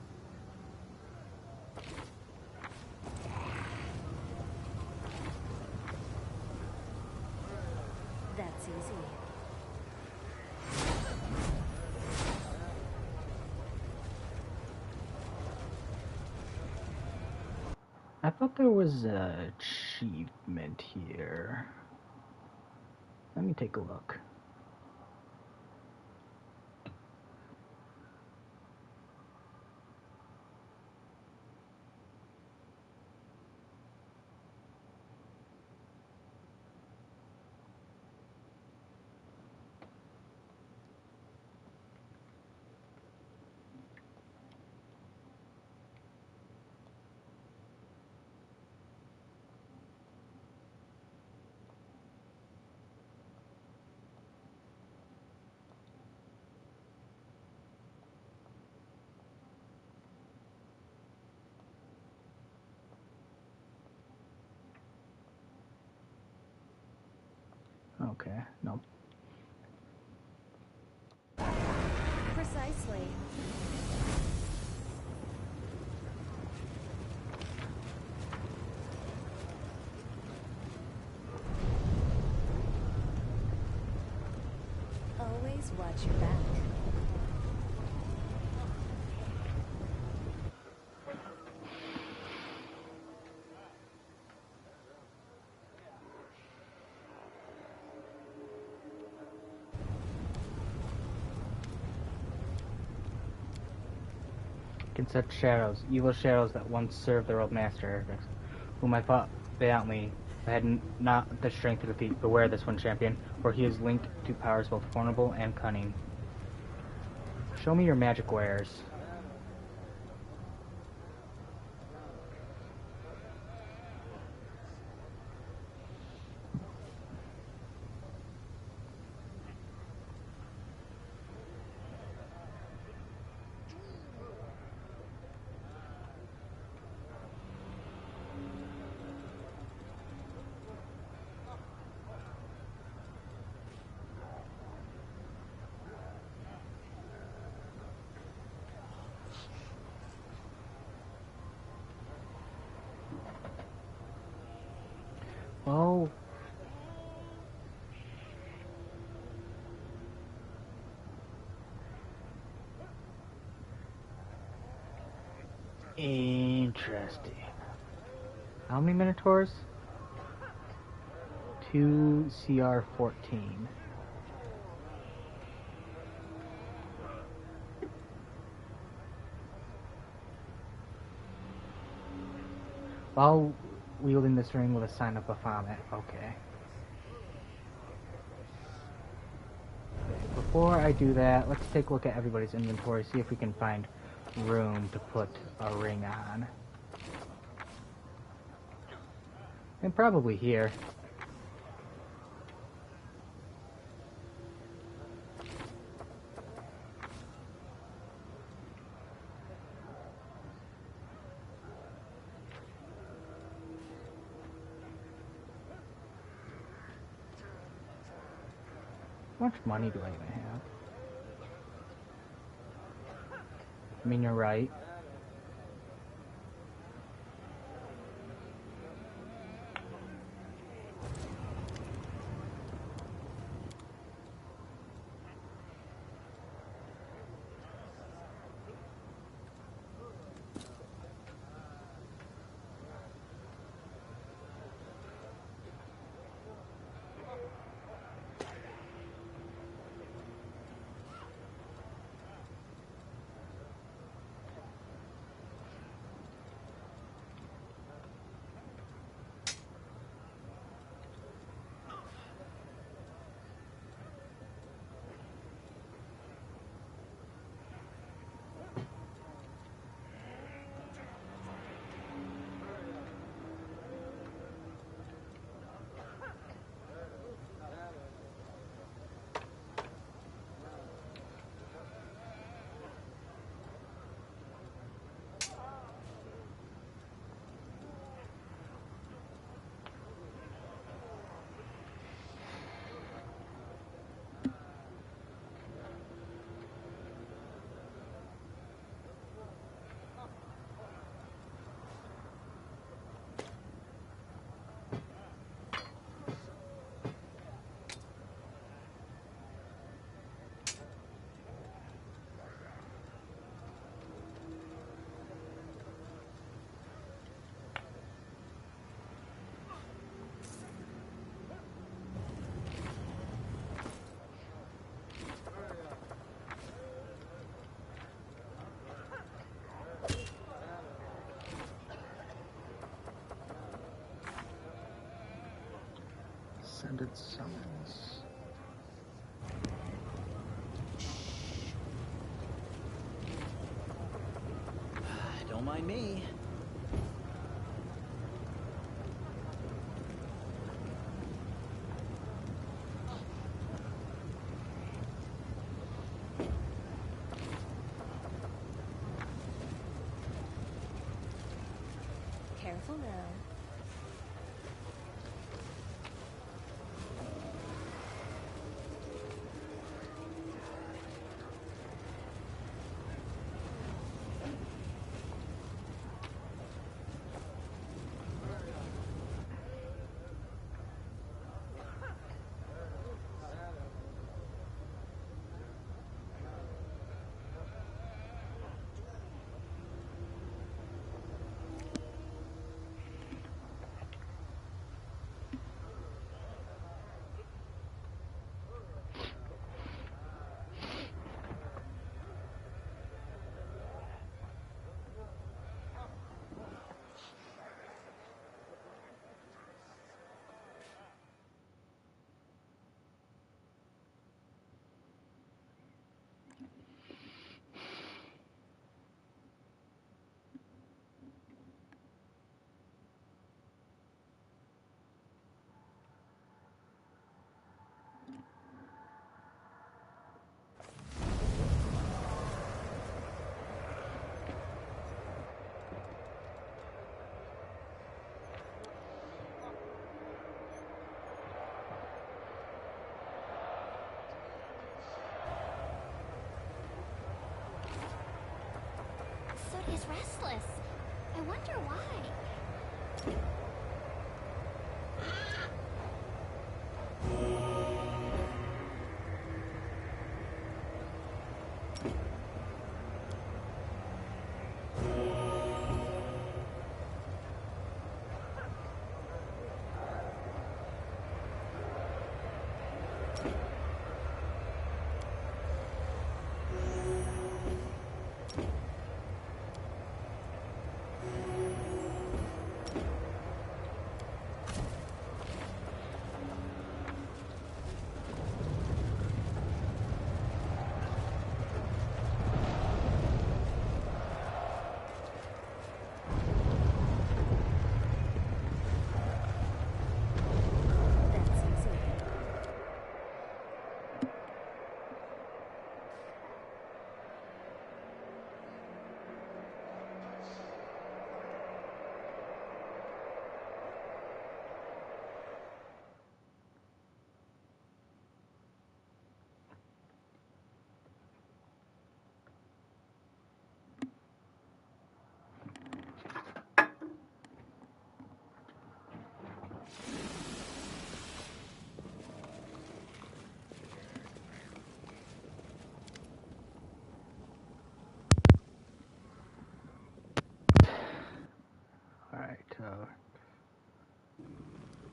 [SPEAKER 4] That's easy.
[SPEAKER 1] I thought there was an achievement here. Let me take a look. Okay, no.
[SPEAKER 4] Precisely. Always watch your back.
[SPEAKER 1] Can set shadows, evil shadows that once served their old master, whom I fought valiantly. I had not the strength to defeat. Beware this one, champion, for he is linked to powers both formidable and cunning. Show me your magic wares. Oh. Interesting. How many Minotaurs? 2 CR14. While wielding this ring with a sign of Baphomet. Okay. Before I do that, let's take a look at everybody's inventory, see if we can find room to put a ring on. And probably here. How much money do I even have? I mean, you're right. Sended summons.
[SPEAKER 5] Don't mind me.
[SPEAKER 4] Careful now.
[SPEAKER 6] Soot is restless. I wonder why.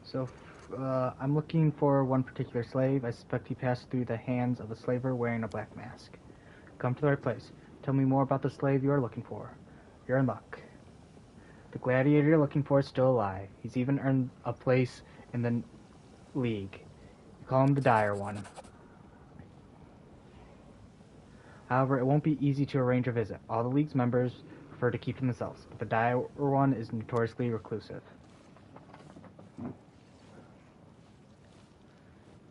[SPEAKER 1] So, I'm looking for one particular slave. I suspect he passed through the hands of a slaver wearing a black mask. Come to the right place. Tell me more about the slave you are looking for. You're in luck. The gladiator you're looking for is still alive. He's even earned a place in the League. You call him the Dire One. However, it won't be easy to arrange a visit. All the League's members prefer to keep to themselves, but the Dire One is notoriously reclusive.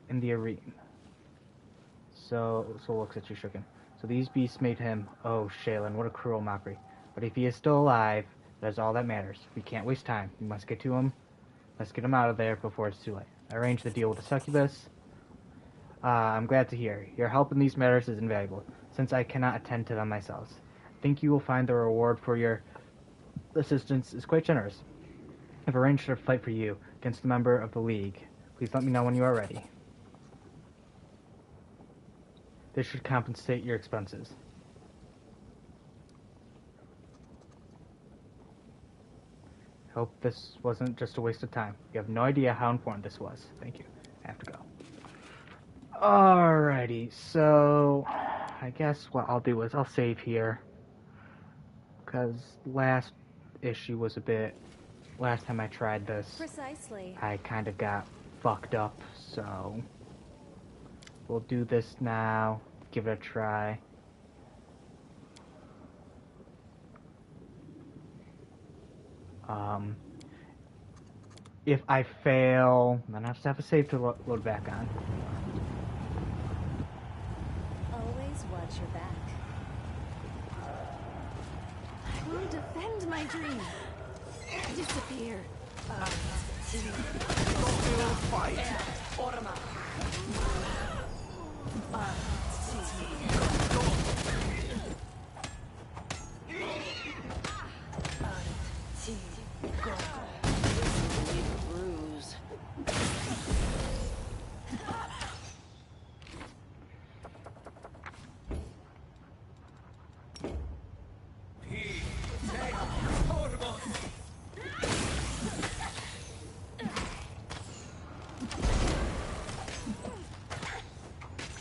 [SPEAKER 1] In the arena. So looks at you shooken. So these beasts made him. Oh, Shaylin, what a cruel mockery. But if he is still alive, that is all that matters. We can't waste time. We must get to him. Let's get him out of there before it's too late. I arranged the deal with the succubus. I'm glad to hear. Your help in these matters is invaluable, since I cannot attend to them myself. I think you will find the reward for your assistance is quite generous. I've arranged a fight for you against a member of the League. Please let me know when you are ready. This should compensate your expenses. Hope this wasn't just a waste of time. You have no idea how important this was. Thank you. I have to go. Alrighty, so I guess what I'll do is I'll save here. Because last issue was a bit... Last time I tried this,
[SPEAKER 4] Precisely.
[SPEAKER 1] I kind of got fucked up, so... We'll do this now. Give it a try. If I fail, then I'll just have a save to load back on.
[SPEAKER 4] Always watch your back.
[SPEAKER 7] I will defend my dream. Disappear.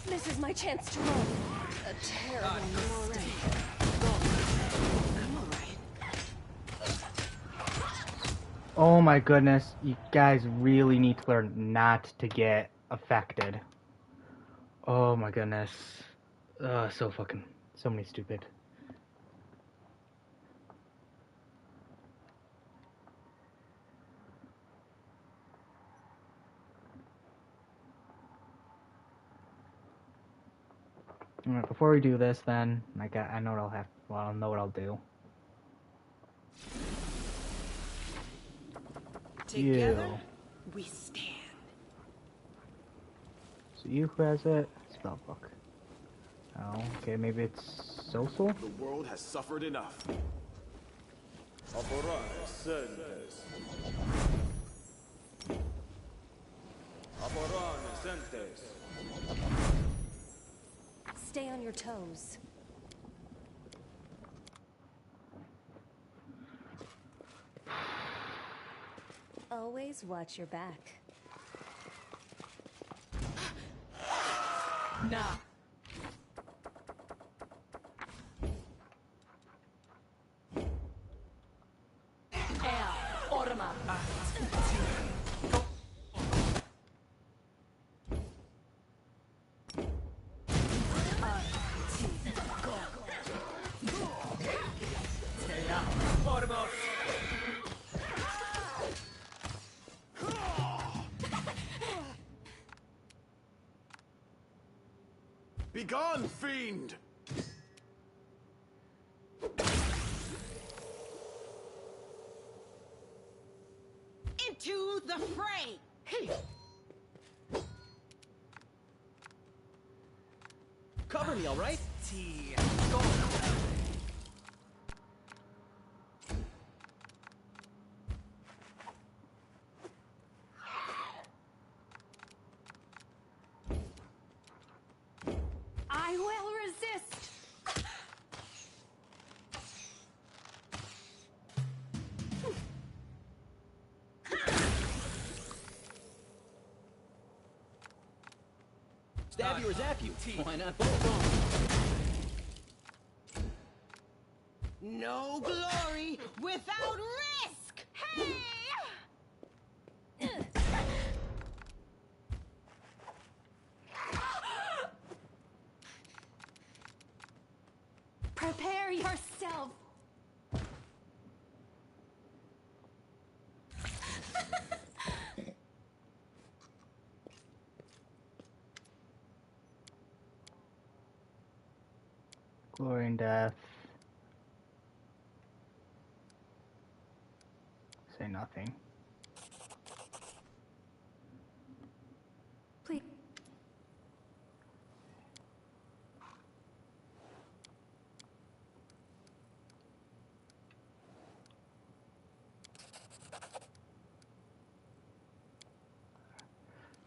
[SPEAKER 7] This is my chance to roll. A terrible mistake. I'm alright.
[SPEAKER 1] Oh my goodness, you guys really need to learn not to get affected. Oh my goodness. So many stupid. Alright, before we do this then, I know what I'll have, well, I'll know what I'll do.
[SPEAKER 2] Together, we stand.
[SPEAKER 1] So you who has it? Spellbook. Oh, okay, maybe it's social?
[SPEAKER 3] The world has suffered enough.
[SPEAKER 4] Stay on your toes. Always watch your back.
[SPEAKER 2] Nah.
[SPEAKER 3] Begone, fiend!
[SPEAKER 2] Into the fray! Hey!
[SPEAKER 5] Cover me, all right?
[SPEAKER 7] I will resist.
[SPEAKER 5] Stab you or zap you. Why not both?
[SPEAKER 2] No glory without risk! Hey!
[SPEAKER 6] Prepare yourself.
[SPEAKER 1] Glory and death. Say nothing.
[SPEAKER 6] Please.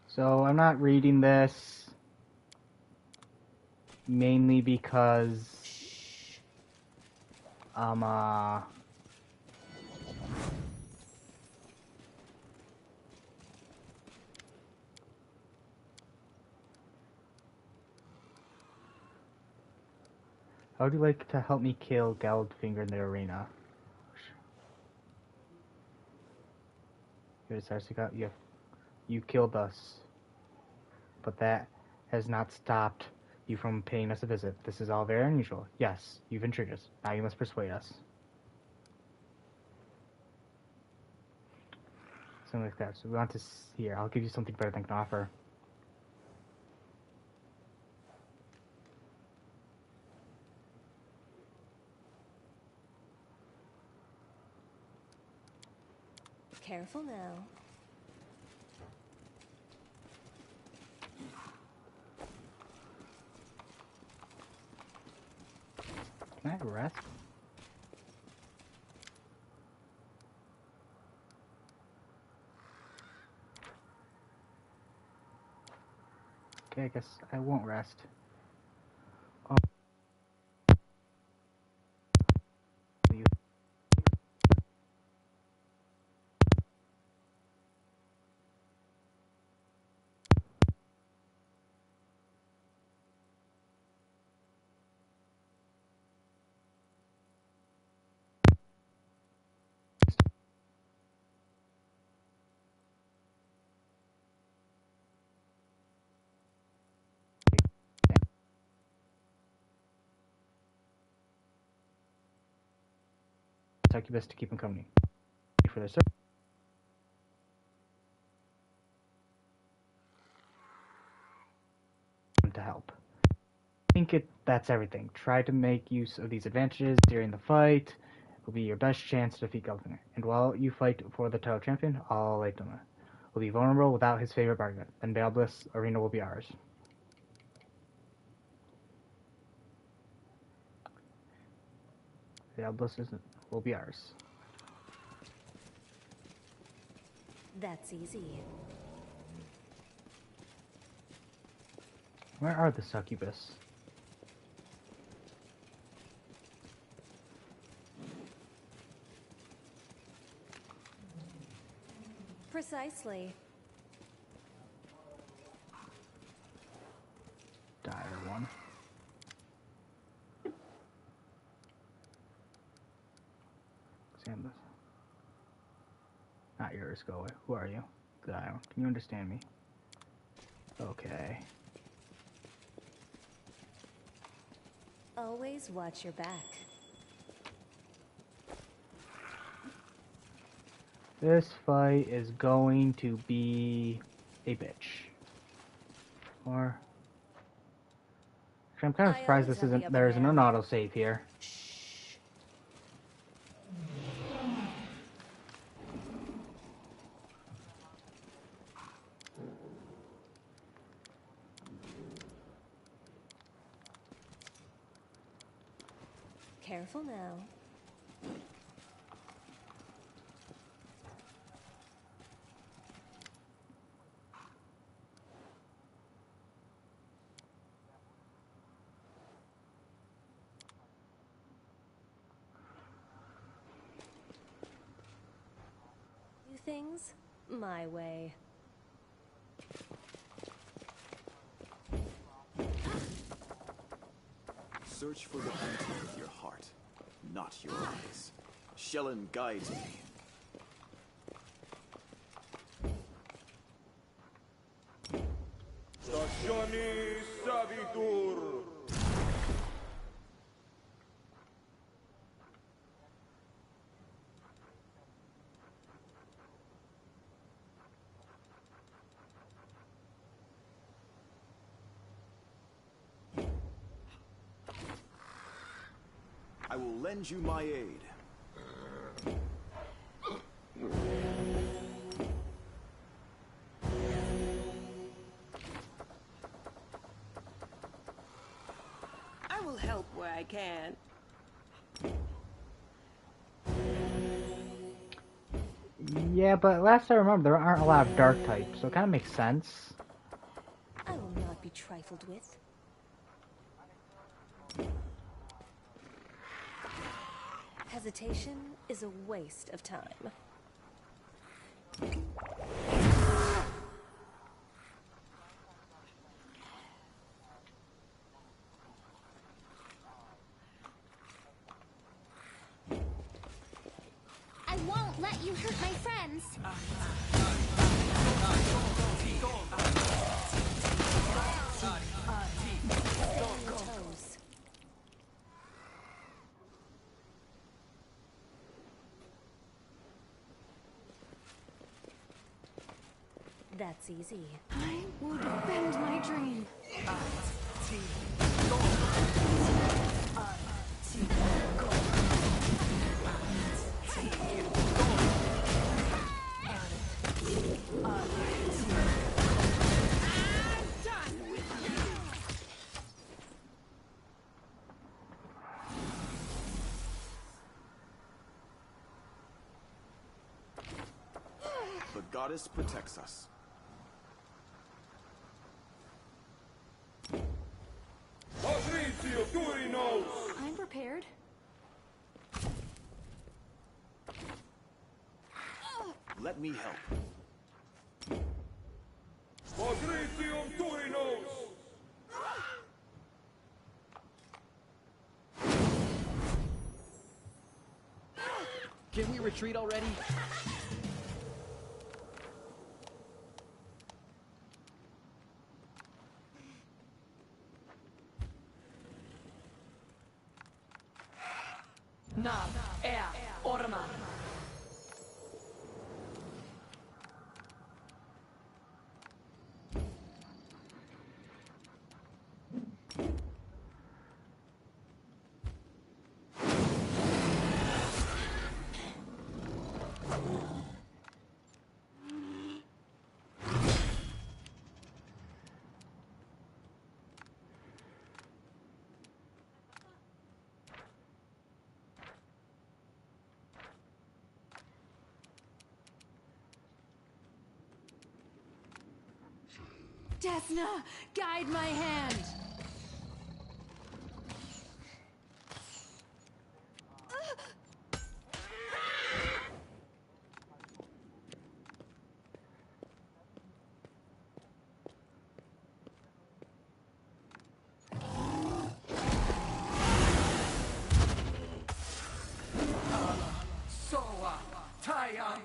[SPEAKER 1] So I'm not reading this mainly because how would you like to help me kill Goldfinger in the arena? You killed us, but that has not stopped you from paying us a visit. This is all very unusual. Yes, you've intrigued us. Now you must persuade us. Something like that. So we want to here. I'll give you something better than I can offer.
[SPEAKER 4] Careful now.
[SPEAKER 1] Can I rest? Okay, I guess I won't rest. Oh. You. Succubus to keep him company. For their service. To help. I think that's everything. Try to make use of these advantages during the fight. It will be your best chance to defeat Goldfinger. And while you fight for the title champion, all Latoma will be vulnerable without his favorite bargain. Then Bailbliss Arena will be ours. Bailbliss will be ours.
[SPEAKER 4] That's easy.
[SPEAKER 1] Where are the succubus?
[SPEAKER 4] Precisely.
[SPEAKER 1] Dire one. Sam, not yours. Go away. Who are you? Dire. Can you understand me? Okay.
[SPEAKER 4] Always watch your back.
[SPEAKER 1] This fight is going to be a bitch. Or I'm kind of surprised this isn't. There isn't an autosave here.
[SPEAKER 4] Careful now. Do things my way.
[SPEAKER 3] Search for the beauty with your heart, not your eyes. Shellen guides me.
[SPEAKER 8] Stazioni Savitur.
[SPEAKER 3] I will lend you my aid.
[SPEAKER 2] I will help where I can.
[SPEAKER 1] Yeah, but last I remember, there aren't a lot of dark types, so it kind of makes sense.
[SPEAKER 4] I will not be trifled with. Hesitation is a waste of time.
[SPEAKER 6] I won't let you hurt my friends.
[SPEAKER 4] Stay on your toes. That's easy.
[SPEAKER 7] I will defend my dream.
[SPEAKER 3] The goddess protects us.
[SPEAKER 8] Patrizio Turinos.
[SPEAKER 7] I'm prepared.
[SPEAKER 3] Let me help.
[SPEAKER 8] Patrizio Turinos.
[SPEAKER 5] Can we retreat already?
[SPEAKER 9] Nav, er, orma.
[SPEAKER 7] Desna, guide my hand.
[SPEAKER 9] Soa, Taya.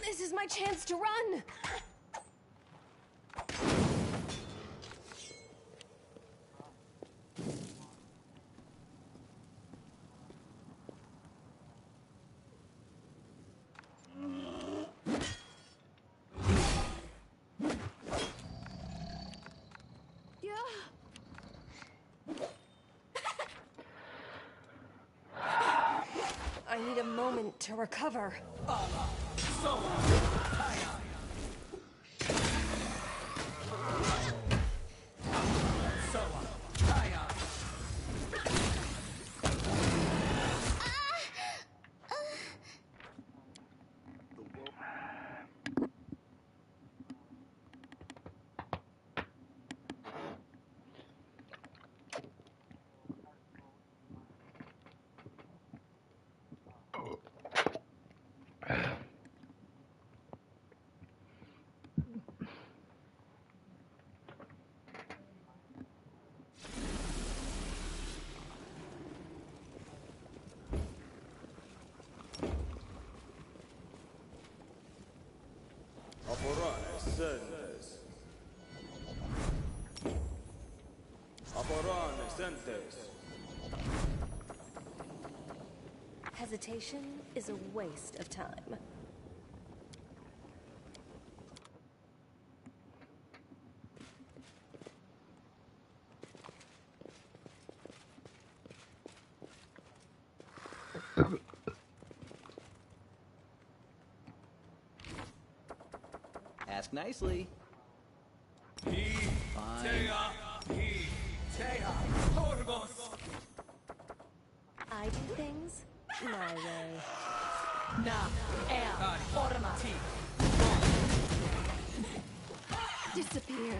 [SPEAKER 4] This is my chance to run! I need a moment to recover.
[SPEAKER 8] inocentes.
[SPEAKER 4] Hesitation is a waste of time.
[SPEAKER 5] Ask nicely. Fine.
[SPEAKER 4] I do things my way.
[SPEAKER 9] Na, ea, orma.
[SPEAKER 7] Disappear.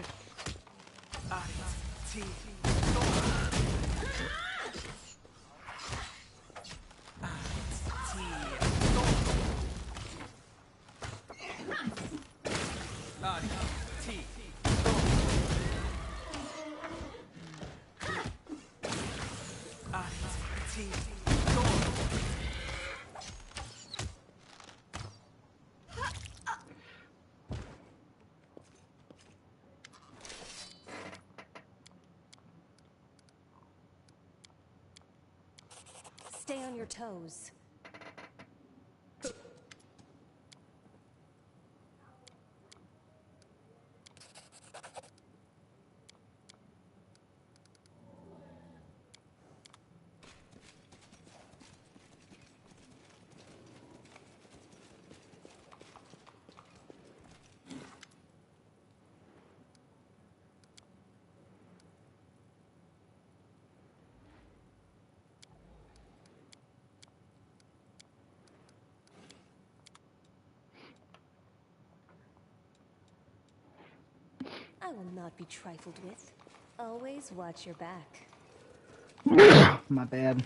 [SPEAKER 4] Stay on your toes. I will not be trifled with. Always watch your back.
[SPEAKER 1] My bad.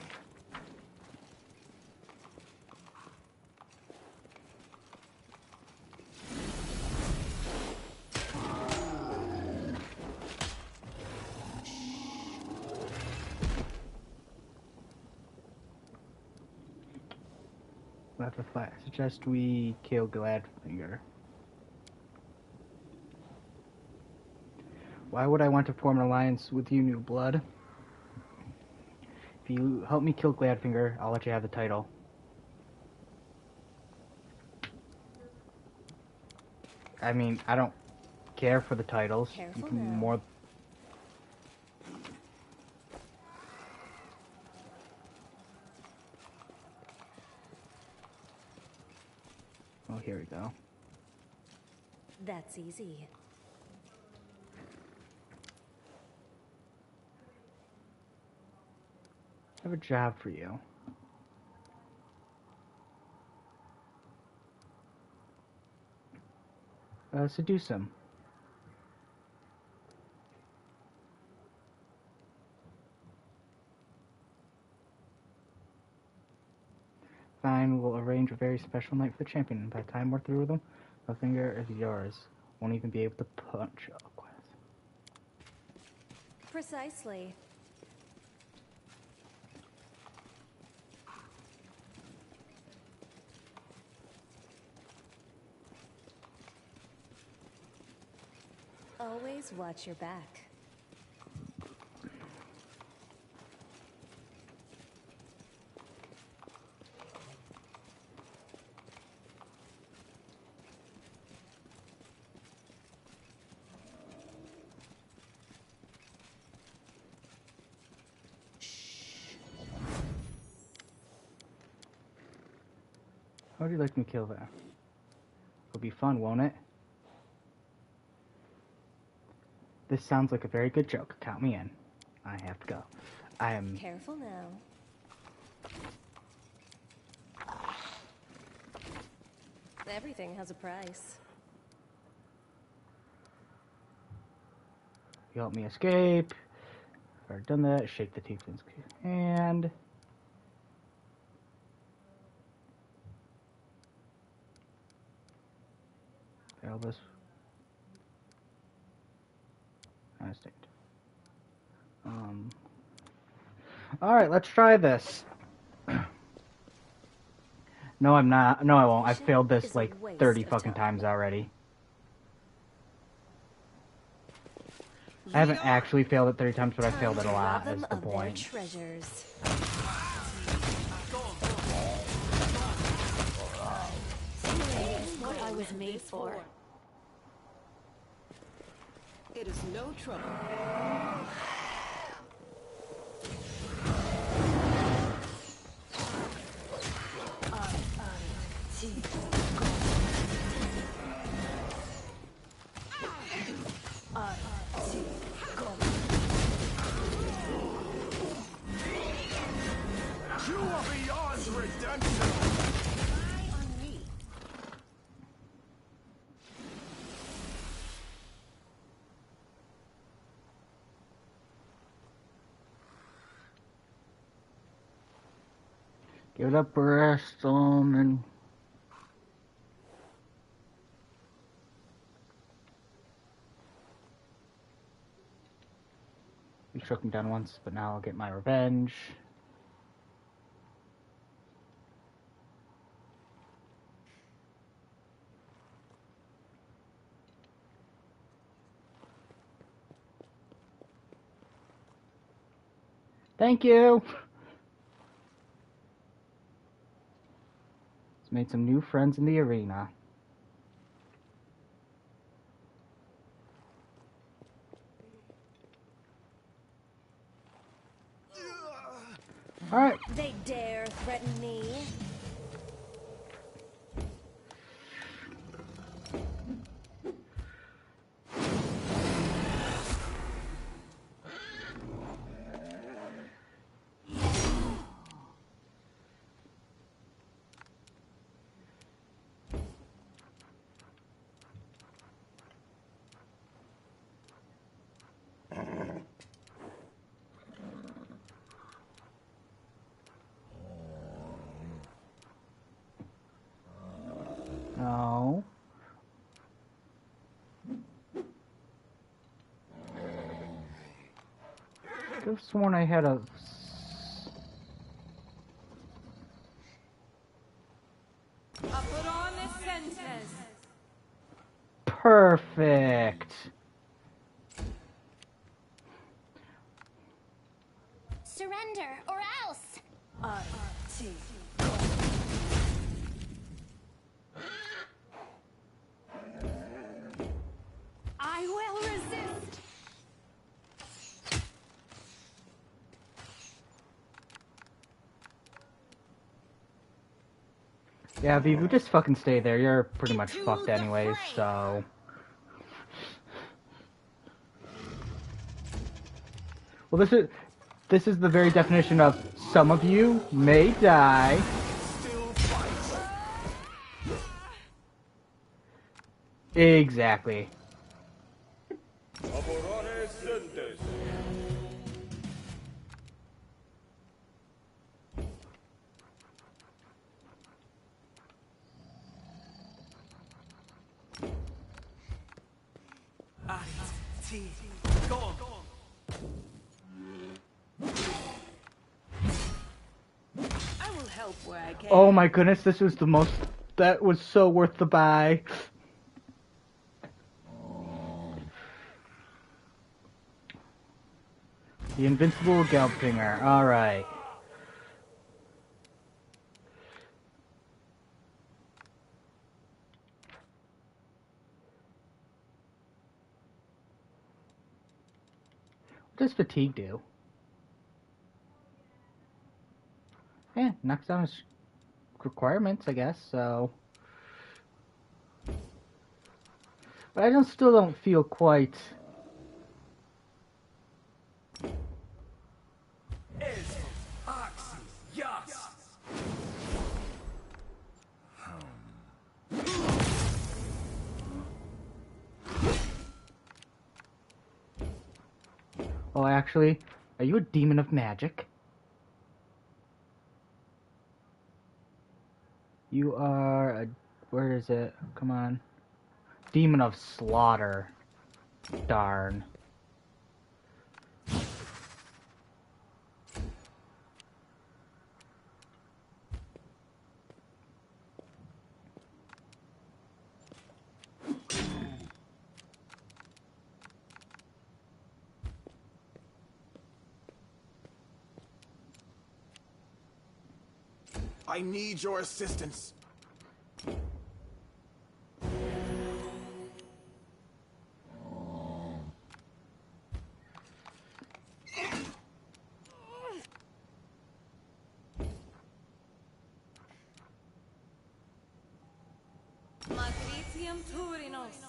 [SPEAKER 1] Left a fight. I suggest we kill Gladfinger. Why would I want to form an alliance with you, New Blood? If you help me kill Gladfinger, I'll let you have the title. I mean, I don't care for the titles.
[SPEAKER 4] Careful
[SPEAKER 1] You can
[SPEAKER 4] now.
[SPEAKER 1] more. Oh, here we go.
[SPEAKER 4] That's easy.
[SPEAKER 1] I have a job for you. Seduce him. Fine, we'll arrange a very special night for the champion. By the time we're through with him, the finger is yours. Won't even be able to punch a quest.
[SPEAKER 4] Precisely. Always watch your back.
[SPEAKER 1] How would you like me to kill that? It'll be fun, won't it? This sounds like a very good joke. Count me in. I have to go. I am...
[SPEAKER 4] Careful now. Everything has a price.
[SPEAKER 1] You help me escape. I've already done that. Shake the tiefling's hand. Elvis. I understand. Alright, let's try this. No, I'm not. No, I won't. I've failed this like 30 fucking times already. I haven't actually failed it 30 times, but I failed it a lot,
[SPEAKER 4] Rob
[SPEAKER 1] is
[SPEAKER 4] them
[SPEAKER 1] the
[SPEAKER 4] of their
[SPEAKER 1] point.
[SPEAKER 4] treasures.
[SPEAKER 9] What I was made for.
[SPEAKER 2] It is no trouble.
[SPEAKER 3] You are beyond redemption!
[SPEAKER 2] Rely on me.
[SPEAKER 1] Give it up, rest and he struck me down once, but now I'll get my revenge. Thank you! It's made some new friends in the arena. Alright.
[SPEAKER 4] They dare threaten me.
[SPEAKER 1] No. I could have sworn I had a...
[SPEAKER 9] I put on this sentence.
[SPEAKER 1] Perfect!
[SPEAKER 6] Surrender or else. I will resist.
[SPEAKER 1] Yeah, Vivu, just fucking stay there. You're pretty much
[SPEAKER 6] Into
[SPEAKER 1] fucked
[SPEAKER 6] the
[SPEAKER 1] anyways,
[SPEAKER 6] fray.
[SPEAKER 1] so... Well, this is the very definition of some of you may die.
[SPEAKER 3] Still fight!
[SPEAKER 1] Exactly.
[SPEAKER 8] Laborare sentes.
[SPEAKER 2] I will help where I can.
[SPEAKER 1] Oh my goodness, this was the most... That was so worth the buy. The Invincible Gelpinger. Alright. What does fatigue do? Yeah, knocks down his requirements, I guess, so... But I still don't feel quite... Oh, actually, are you a demon of magic? You are a... Where is it? Come on. Demon of slaughter. Darn.
[SPEAKER 3] I need your assistance.
[SPEAKER 9] Matritium Turinos.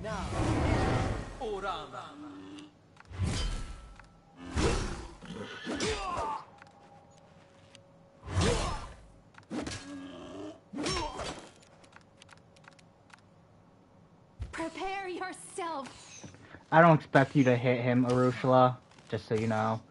[SPEAKER 5] Now, Orama.
[SPEAKER 6] Prepare yourself.
[SPEAKER 1] I don't expect you to hit him, Arushala, just so you know.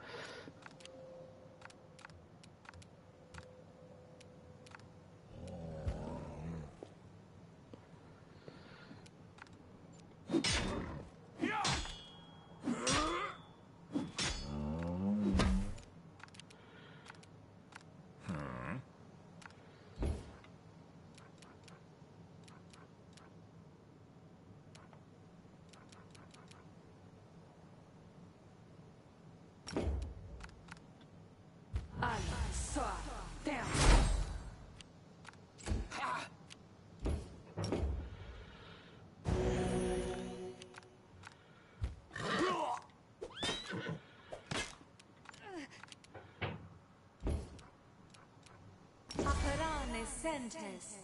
[SPEAKER 9] Aperane Sentes.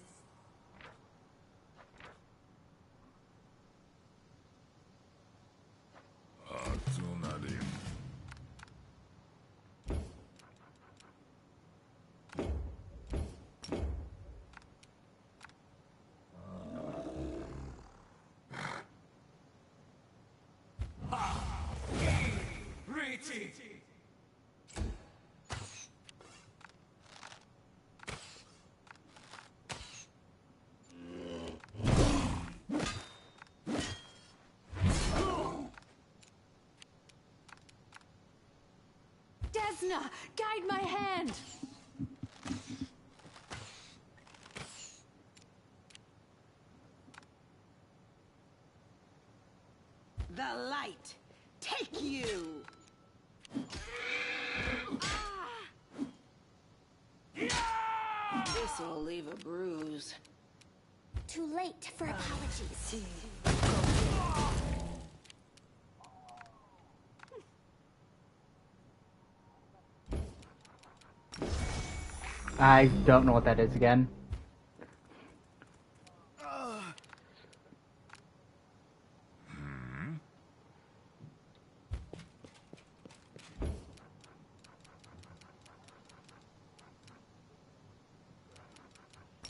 [SPEAKER 6] Desna, guide my hand.
[SPEAKER 2] The light, take you! This'll leave a bruise.
[SPEAKER 6] Too late for apologies.
[SPEAKER 1] I don't know what that is again.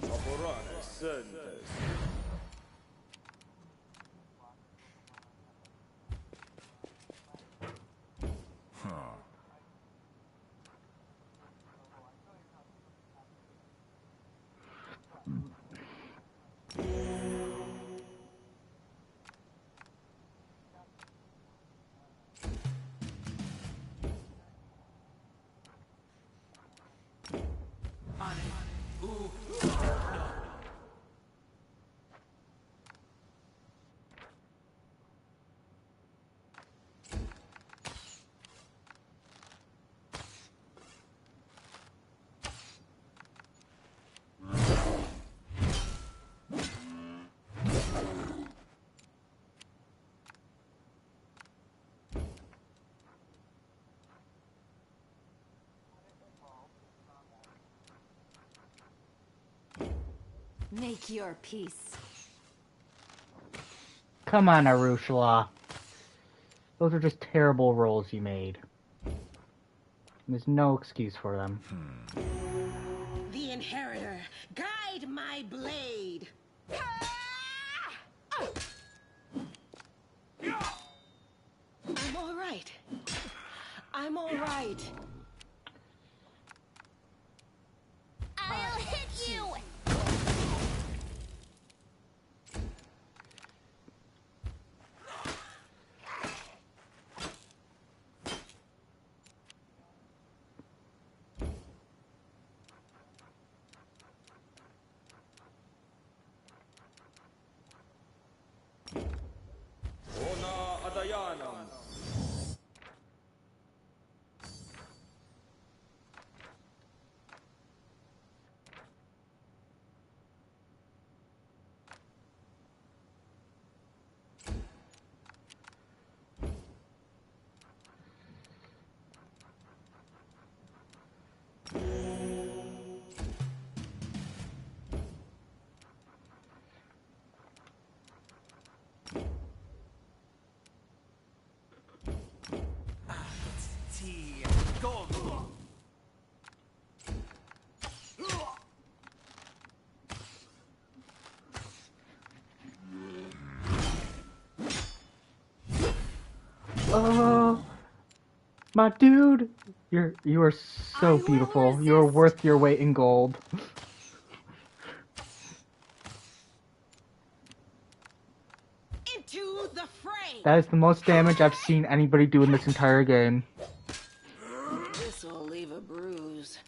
[SPEAKER 8] Aporane Sentes.
[SPEAKER 6] Make your peace.
[SPEAKER 1] Come on, Arushala. Those are just terrible rolls you made. There's no excuse for them.
[SPEAKER 2] The Inheritor, guide my blade! I'm all right. I'm all right.
[SPEAKER 6] I'll hit you!
[SPEAKER 1] My dude, you are so
[SPEAKER 2] I will
[SPEAKER 1] beautiful. You are
[SPEAKER 2] resist.
[SPEAKER 1] worth your weight in gold.
[SPEAKER 2] Into the fray.
[SPEAKER 1] That is the most damage I've seen anybody do in this entire game.
[SPEAKER 2] This will leave a bruise.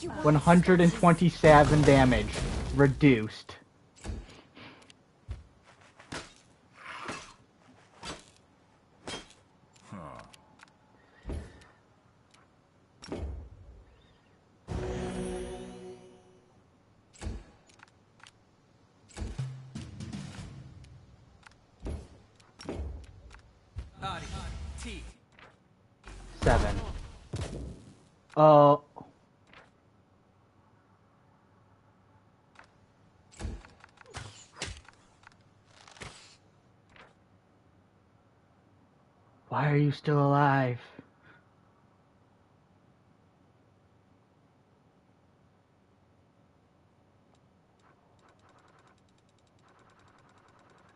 [SPEAKER 4] You want
[SPEAKER 1] 127 damage. Reduced.
[SPEAKER 5] Ari. T.
[SPEAKER 1] 7. Oh. Why are you still alive?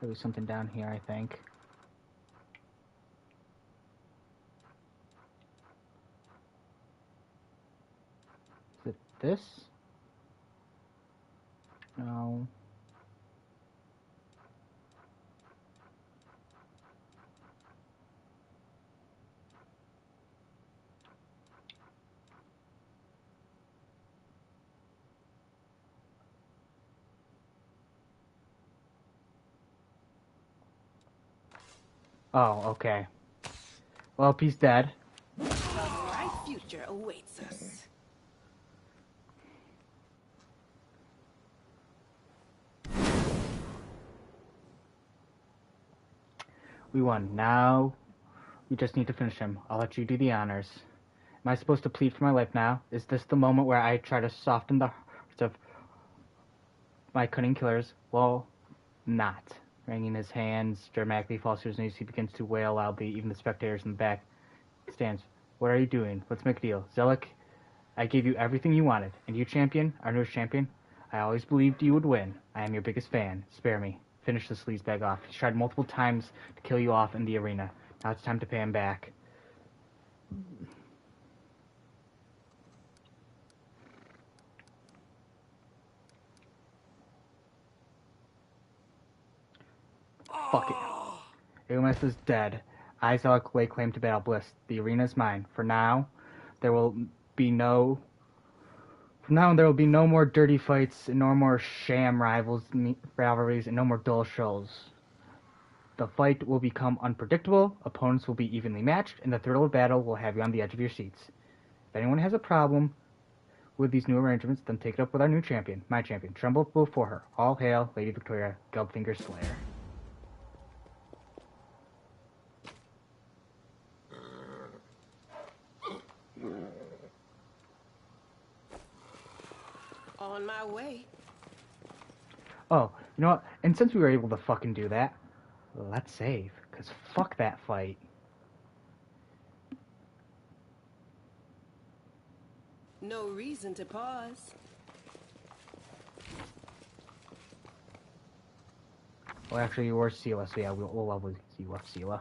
[SPEAKER 1] There was something down here, I think. Is it this? No. Oh, okay. Well, he's dead.
[SPEAKER 2] A bright future awaits us.
[SPEAKER 1] We won. Now, we just need to finish him. I'll let you do the honors. Am I supposed to plead for my life now? Is this the moment where I try to soften the hearts of my cunning killers? Well, not. Wringing his hands, dramatically falls to his knees, he begins to wail loudly. Even the spectators in the back stands. What are you doing? Let's make a deal. Zelik, I gave you everything you wanted. And you, champion, our newest champion, I always believed you would win. I am your biggest fan. Spare me. Finish the sleazebag off. He's tried multiple times to kill you off in the arena. Now it's time to pay him back. Fuck it. Ilmas is dead. I, Zelik, lay claim to Battle Bliss. The arena is mine. For now, there will be no... From now on, there will be no more dirty fights, no more sham rivalries, and no more dull shows. The fight will become unpredictable, opponents will be evenly matched, and the thrill of battle will have you on the edge of your seats. If anyone has a problem with these new arrangements, then take it up with our new champion, my champion. Tremble before her. All hail, Lady Victoria, Gelbfinger Slayer.
[SPEAKER 2] On my way.
[SPEAKER 1] Oh, you know what? And since we were able to fucking do that, let's save. Because fuck that fight.
[SPEAKER 2] No reason to pause.
[SPEAKER 1] Well, actually, you were Sela, so yeah, we'll level you up, Sela.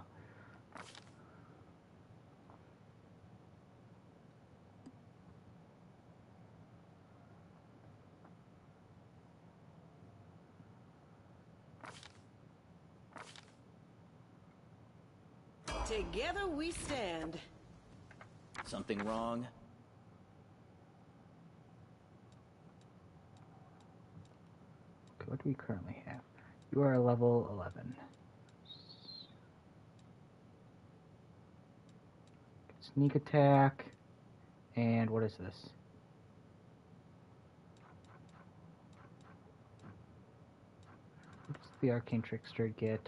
[SPEAKER 2] Together we stand.
[SPEAKER 3] Something wrong?
[SPEAKER 1] Okay, what do we currently have? You are level 11. Sneak attack. And what is this? What's the Arcane Trickster get?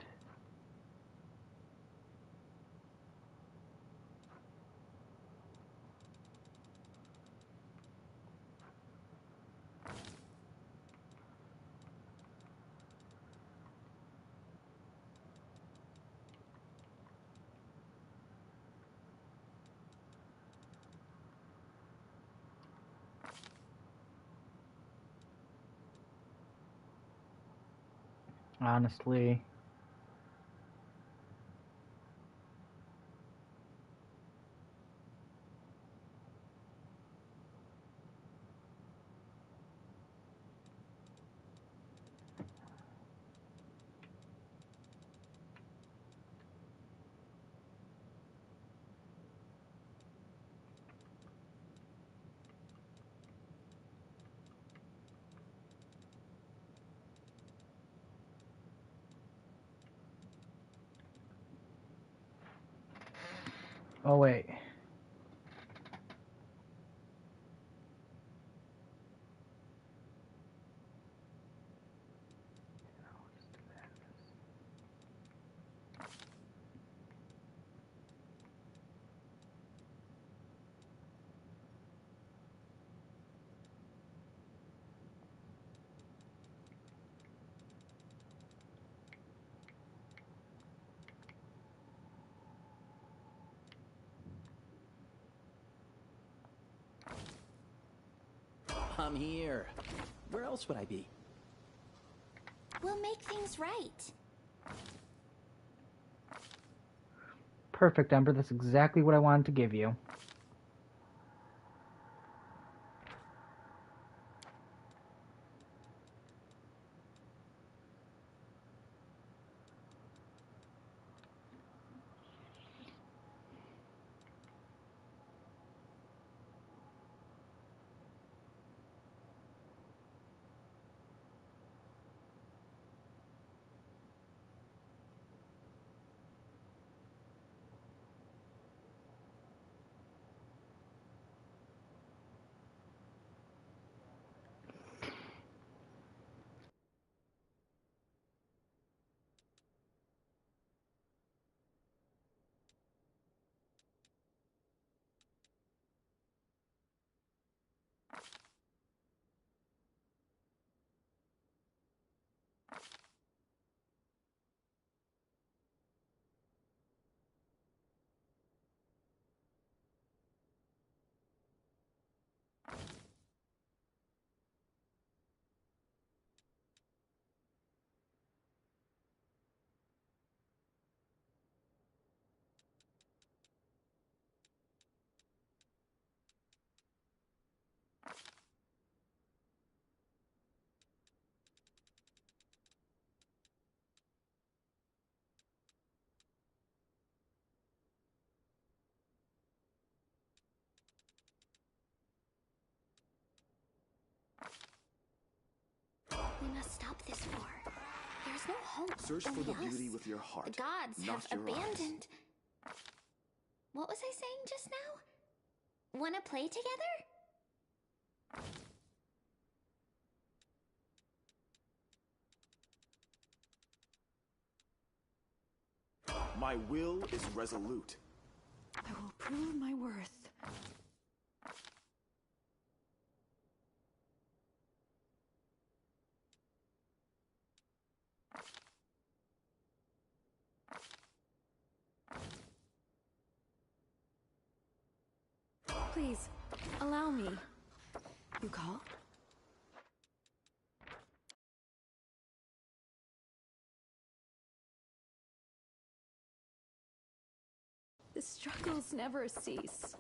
[SPEAKER 1] Honestly, Oh wait.
[SPEAKER 3] I'm here. Where else would I be?
[SPEAKER 6] We'll make things right.
[SPEAKER 1] Perfect, Ember. That's exactly what I wanted to give you.
[SPEAKER 6] We must stop this war. There's no hope.
[SPEAKER 3] Search for the
[SPEAKER 6] only us.
[SPEAKER 3] beauty with your heart,
[SPEAKER 6] The gods
[SPEAKER 3] not
[SPEAKER 6] have
[SPEAKER 3] your eyes.
[SPEAKER 6] abandoned. What was I saying just now? Wanna play together?
[SPEAKER 3] My will is resolute.
[SPEAKER 7] I will prove my worth. Please, allow me. You call? The struggles never cease.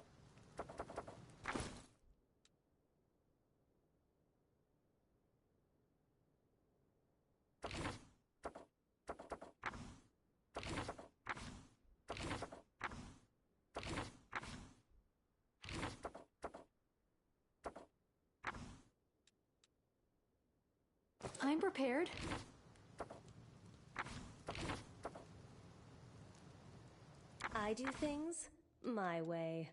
[SPEAKER 7] I'm prepared.
[SPEAKER 4] I do things my way.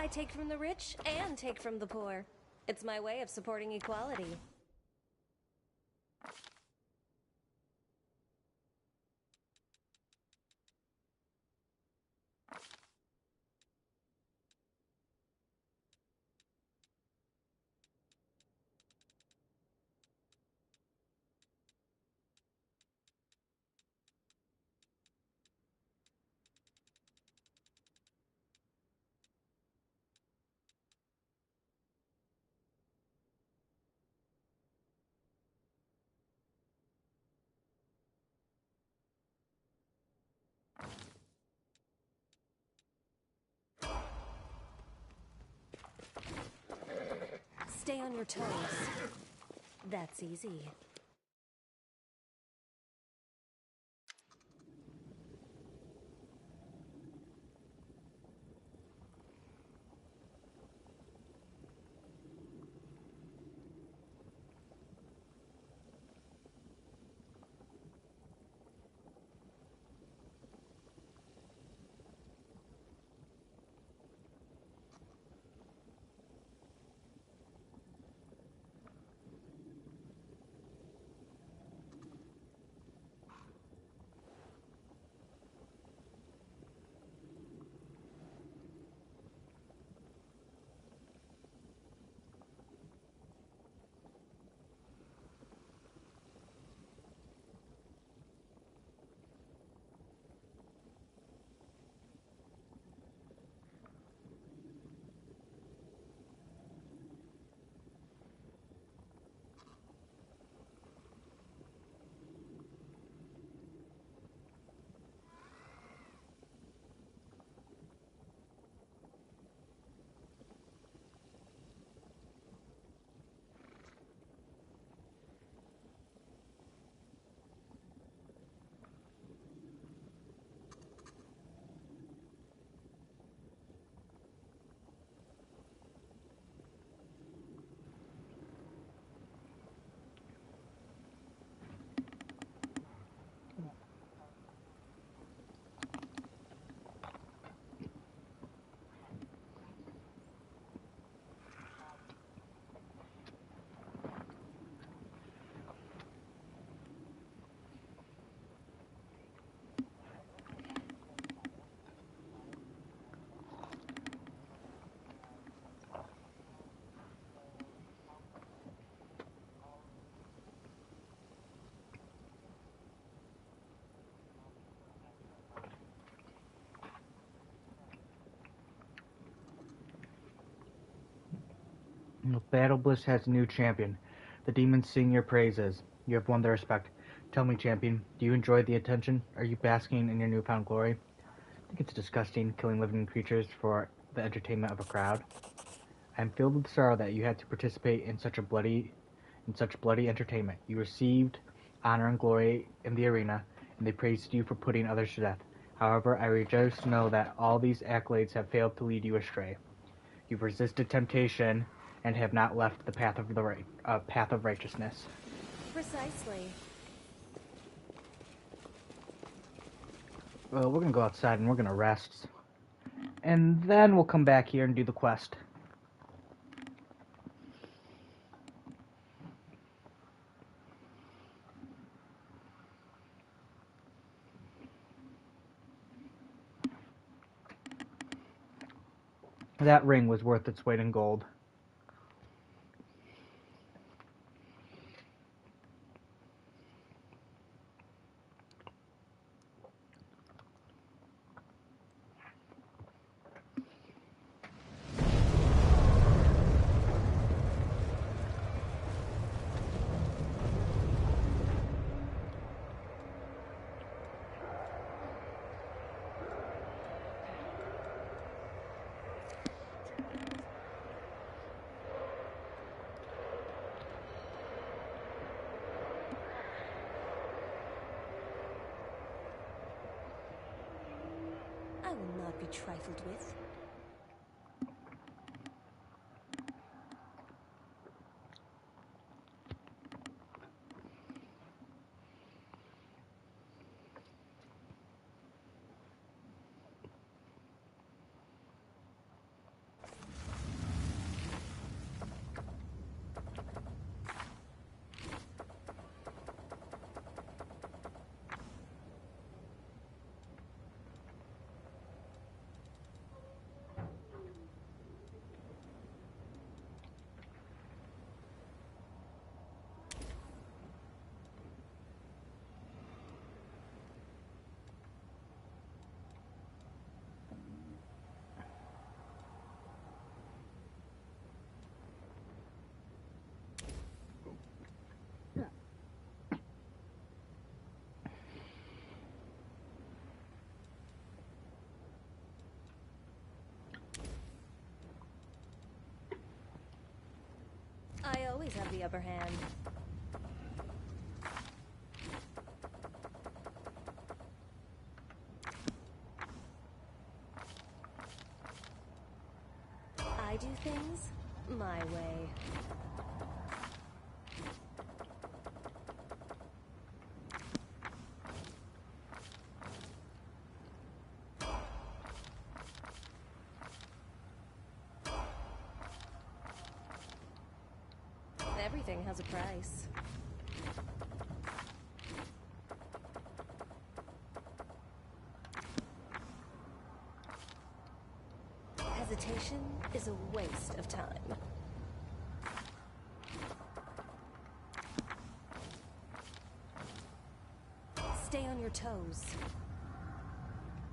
[SPEAKER 4] I take from the rich and take from the poor. It's my way of supporting equality. Stay on your toes. That's easy.
[SPEAKER 1] Battle Bliss has a new champion. The demons sing your praises. You have won their respect. Tell me, champion, do you enjoy the attention? Are you basking in your newfound glory? I think it's disgusting, killing living creatures for the entertainment of a crowd. I am filled with sorrow that you had to participate in such bloody entertainment. You received honor and glory in the arena, and they praised you for putting others to death. However, I rejoice to know that all these accolades have failed to lead you astray. You've resisted temptation and have not left the path of righteousness.
[SPEAKER 4] Precisely.
[SPEAKER 1] Well, we're gonna go outside and we're gonna rest, and then we'll come back here and do the quest. That ring was worth its weight in gold.
[SPEAKER 4] I will not be trifled with. I always have the upper hand. I do things my way. Everything has a price. Hesitation is a waste of time. Stay on your toes.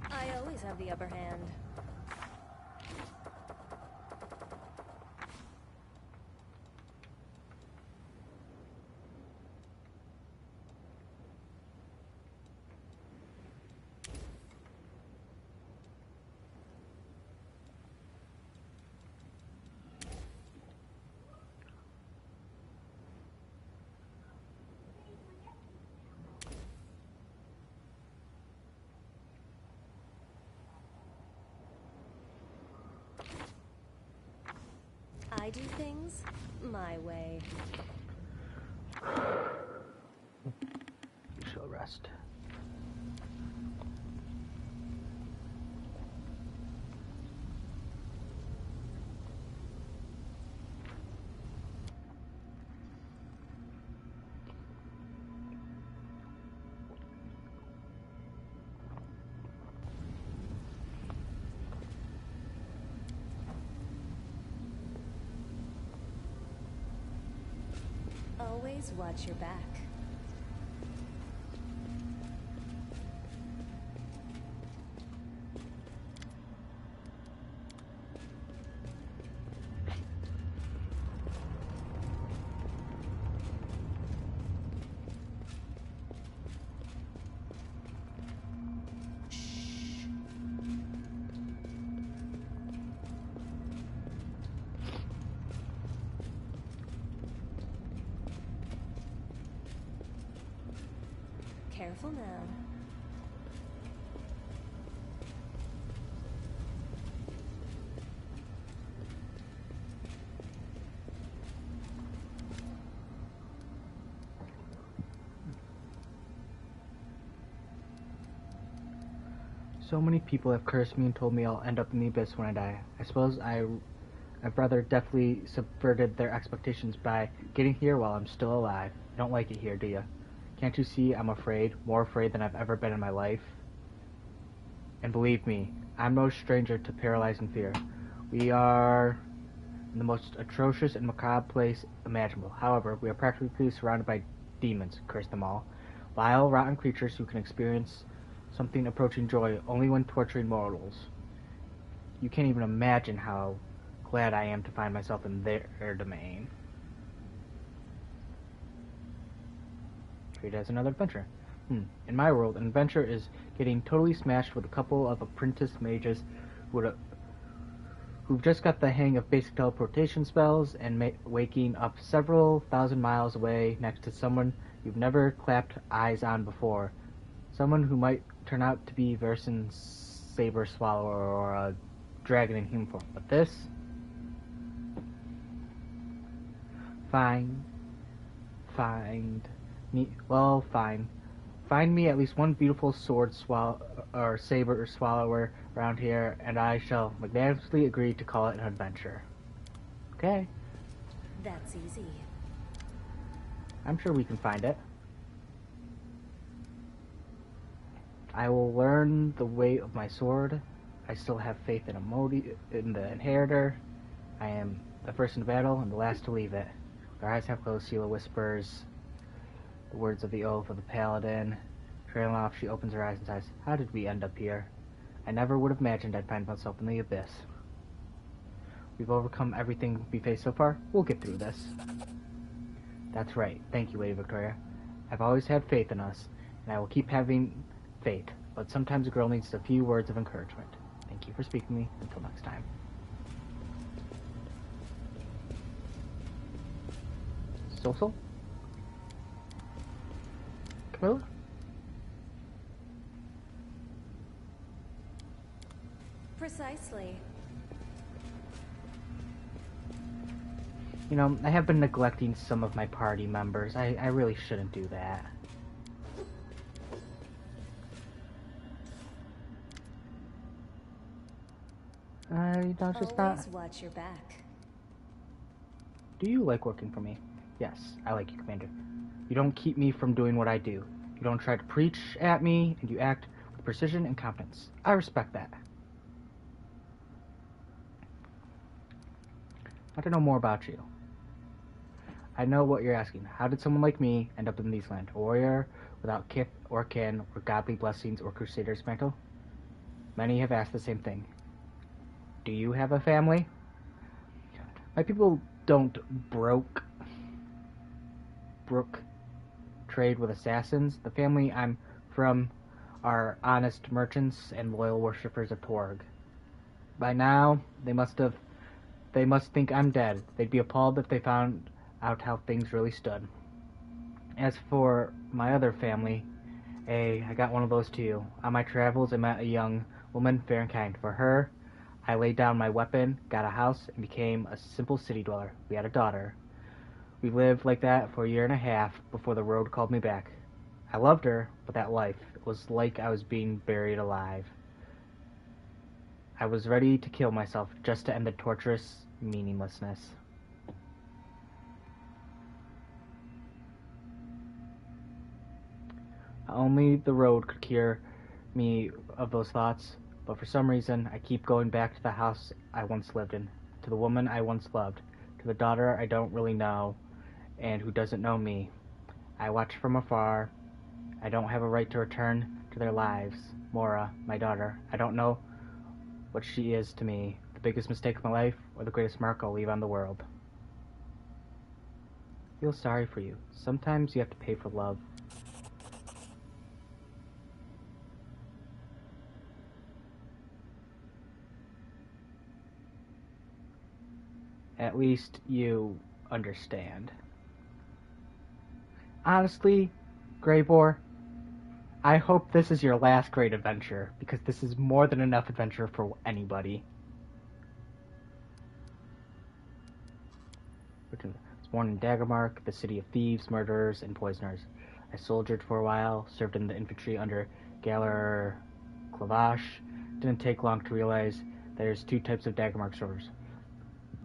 [SPEAKER 4] I always have the upper hand. I do things my way.
[SPEAKER 1] She'll rest.
[SPEAKER 4] Always watch your back. Careful now.
[SPEAKER 1] So many people have cursed me and told me I'll end up in the abyss when I die. I suppose I've rather definitely subverted their expectations by getting here while I'm still alive. You don't like it here, do you? Can't you see I'm afraid, more afraid than I've ever been in my life? And believe me, I'm no stranger to paralyzing fear. We are in the most atrocious and macabre place imaginable. However, we are practically surrounded by demons, curse them all. Vile, rotten creatures who can experience something approaching joy only when torturing mortals. You can't even imagine how glad I am to find myself in their domain. Treat it as another adventure. In my world, an adventure is getting totally smashed with a couple of apprentice mages who've just got the hang of basic teleportation spells and waking up several thousand miles away next to someone you've never clapped eyes on before. Someone who might turn out to be Versen's saber swallower or a dragon in human form. But this? Fine. Find me at least one beautiful saber swallower around here, and I shall magnanimously agree to call it an adventure. Okay.
[SPEAKER 4] That's easy.
[SPEAKER 1] I'm sure we can find it. I will learn the weight of my sword. I still have faith in the inheritor. I am the first in battle and the last to leave it. Our eyes half closed, Sheila whispers the words of the oath of the paladin. Trailing off, she opens her eyes and sighs. How did we end up here? I never would have imagined I'd find myself in the abyss. We've overcome everything we faced so far. We'll get through this. That's right. Thank you, Lady Victoria. I've always had faith in us, and I will keep having faith. But sometimes a girl needs a few words of encouragement. Thank you for speaking to me. Until next time. Social? Camilla?
[SPEAKER 4] Precisely.
[SPEAKER 1] You know, I have been neglecting some of my party members. I really shouldn't do that. Just not.
[SPEAKER 4] Always watch your back.
[SPEAKER 1] Do you like working for me? Yes, I like you, Commander. You don't keep me from doing what I do. You don't try to preach at me, and you act with precision and confidence. I respect that. I want to know more about you. I know what you're asking. How did someone like me end up in these lands? A warrior without kith or kin, or godly blessings, or crusader's mantle? Many have asked the same thing. Do you have a family? My people don't brook trade with assassins. The family I'm from are honest merchants and loyal worshippers of Torg. By now, they must think I'm dead. They'd be appalled if they found out how things really stood. As for my other family, I got one of those too. On my travels, I met a young woman, fair and kind. For her, I laid down my weapon, got a house, and became a simple city dweller. We had a daughter. We lived like that for a year and a half before the road called me back. I loved her, but that life was like I was being buried alive. I was ready to kill myself just to end the torturous meaninglessness. Only the road could cure me of those thoughts, but for some reason I keep going back to the house I once lived in, to the woman I once loved, to the daughter I don't really know, and who doesn't know me. I watch from afar. I don't have a right to return to their lives. Mora, my daughter, I don't know what she is to me, the biggest mistake of my life, or the greatest mark I'll leave on the world. I feel sorry for you. Sometimes you have to pay for love. At least you understand. Honestly, Greybor, I hope this is your last great adventure, because this is more than enough adventure for anybody. I was born in Daggermark, the city of thieves, murderers, and poisoners. I soldiered for a while, served in the infantry under Galar Clavash. Didn't take long to realize there's two types of Daggermark soldiers.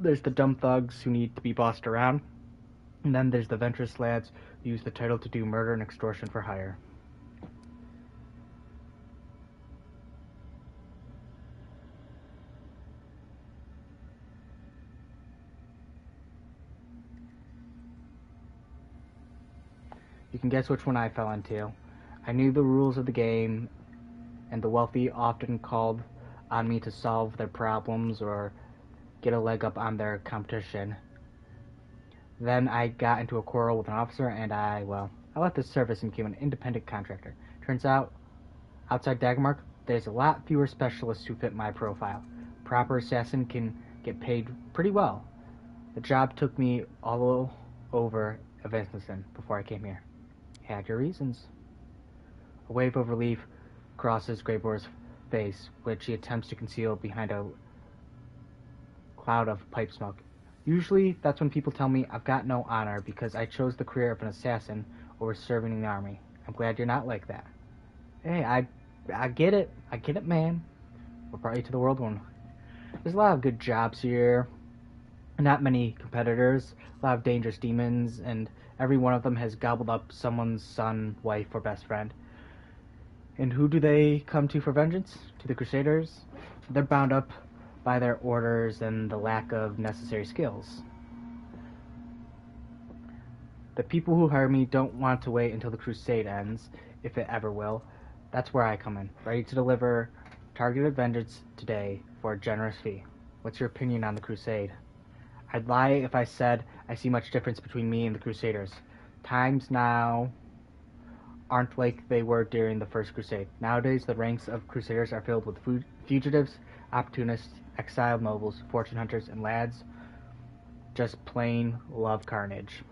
[SPEAKER 1] There's the dumb thugs who need to be bossed around, and then there's the venturous lads who use the title to do murder and extortion for hire. You can guess which one I fell into. I knew the rules of the game, and the wealthy often called on me to solve their problems or get a leg up on their competition. Then I got into a quarrel with an officer, and I left the service and became an independent contractor. Turns out, outside Dagmark, there's a lot fewer specialists who fit my profile. Proper assassin can get paid pretty well. The job took me all over Evanston before I came here. Had your reasons. A wave of relief crosses Greybor's face, which he attempts to conceal behind a cloud of pipe smoke. Usually, that's when people tell me I've got no honor because I chose the career of an assassin over serving in the army. I'm glad you're not like that. Hey, I get it. I get it, man. What brought you to the world one? There's a lot of good jobs here. Not many competitors. A lot of dangerous demons, and every one of them has gobbled up someone's son, wife, or best friend. And who do they come to for vengeance? To the Crusaders? They're bound up by their orders and the lack of necessary skills. The people who hire me don't want to wait until the crusade ends, if it ever will. That's where I come in, ready to deliver targeted vengeance today for a generous fee. What's your opinion on the crusade? I'd lie if I said I see much difference between me and the Crusaders. Times now aren't like they were during the First Crusade. Nowadays, the ranks of Crusaders are filled with fugitives, opportunists, exiled nobles, fortune hunters, and lads just plain love carnage.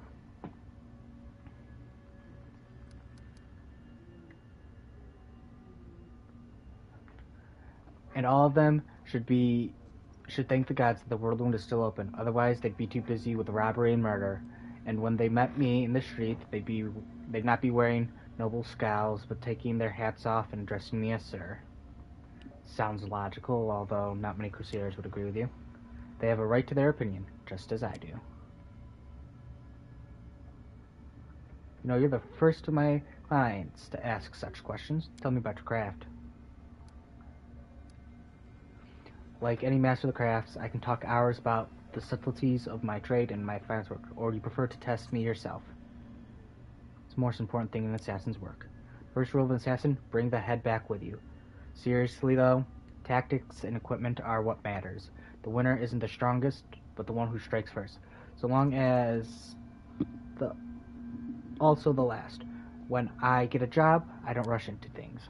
[SPEAKER 1] And all of them should thank the gods that the world wound is still open. Otherwise, they'd be too busy with robbery and murder. And when they met me in the street, they'd not be wearing noble scowls, but taking their hats off and addressing me as sir. Sounds logical, although not many Crusaders would agree with you. They have a right to their opinion, just as I do. You know, you're the first of my clients to ask such questions. Tell me about your craft. Like any master of the crafts, I can talk hours about the subtleties of my trade and my finance work, or do you prefer to test me yourself? It's the most important thing in an assassin's work. First rule of an assassin, bring the head back with you. Seriously though, tactics and equipment are what matters. The winner isn't the strongest, but the one who strikes first. So long as also the last. When I get a job, I don't rush into things.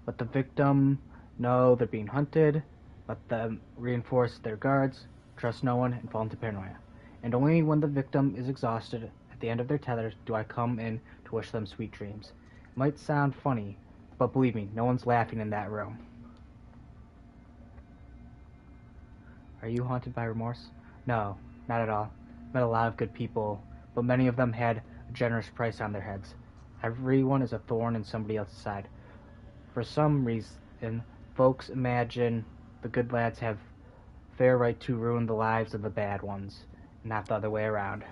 [SPEAKER 1] Let the victim know they're being hunted, let them reinforce their guards, trust no one, and fall into paranoia. And only when the victim is exhausted at the end of their tether do I come in to wish them sweet dreams. It might sound funny, but believe me, no one's laughing in that room. Are you haunted by remorse? No, not at all. I've met a lot of good people, but many of them had a generous price on their heads. Everyone is a thorn in somebody else's side. For some reason, folks imagine the good lads have fair right to ruin the lives of the bad ones, not the other way around.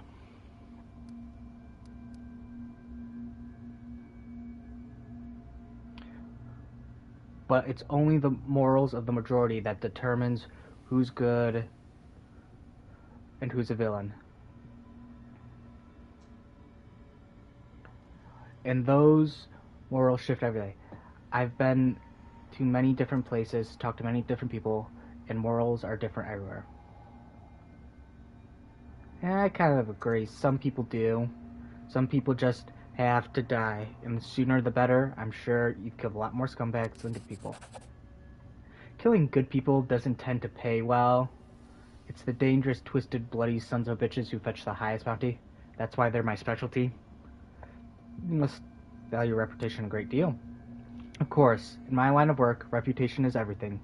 [SPEAKER 1] But it's only the morals of the majority that determines who's good and who's a villain. And those morals shift every day. I've been to many different places, talked to many different people, and morals are different everywhere. And I kind of agree. Some people do. Some people just have to die. And the sooner the better. I'm sure you've killed a lot more scumbags than good people. Killing good people doesn't tend to pay well. It's the dangerous, twisted, bloody sons of bitches who fetch the highest bounty. That's why they're my specialty. You must value reputation a great deal. Of course, in my line of work, reputation is everything.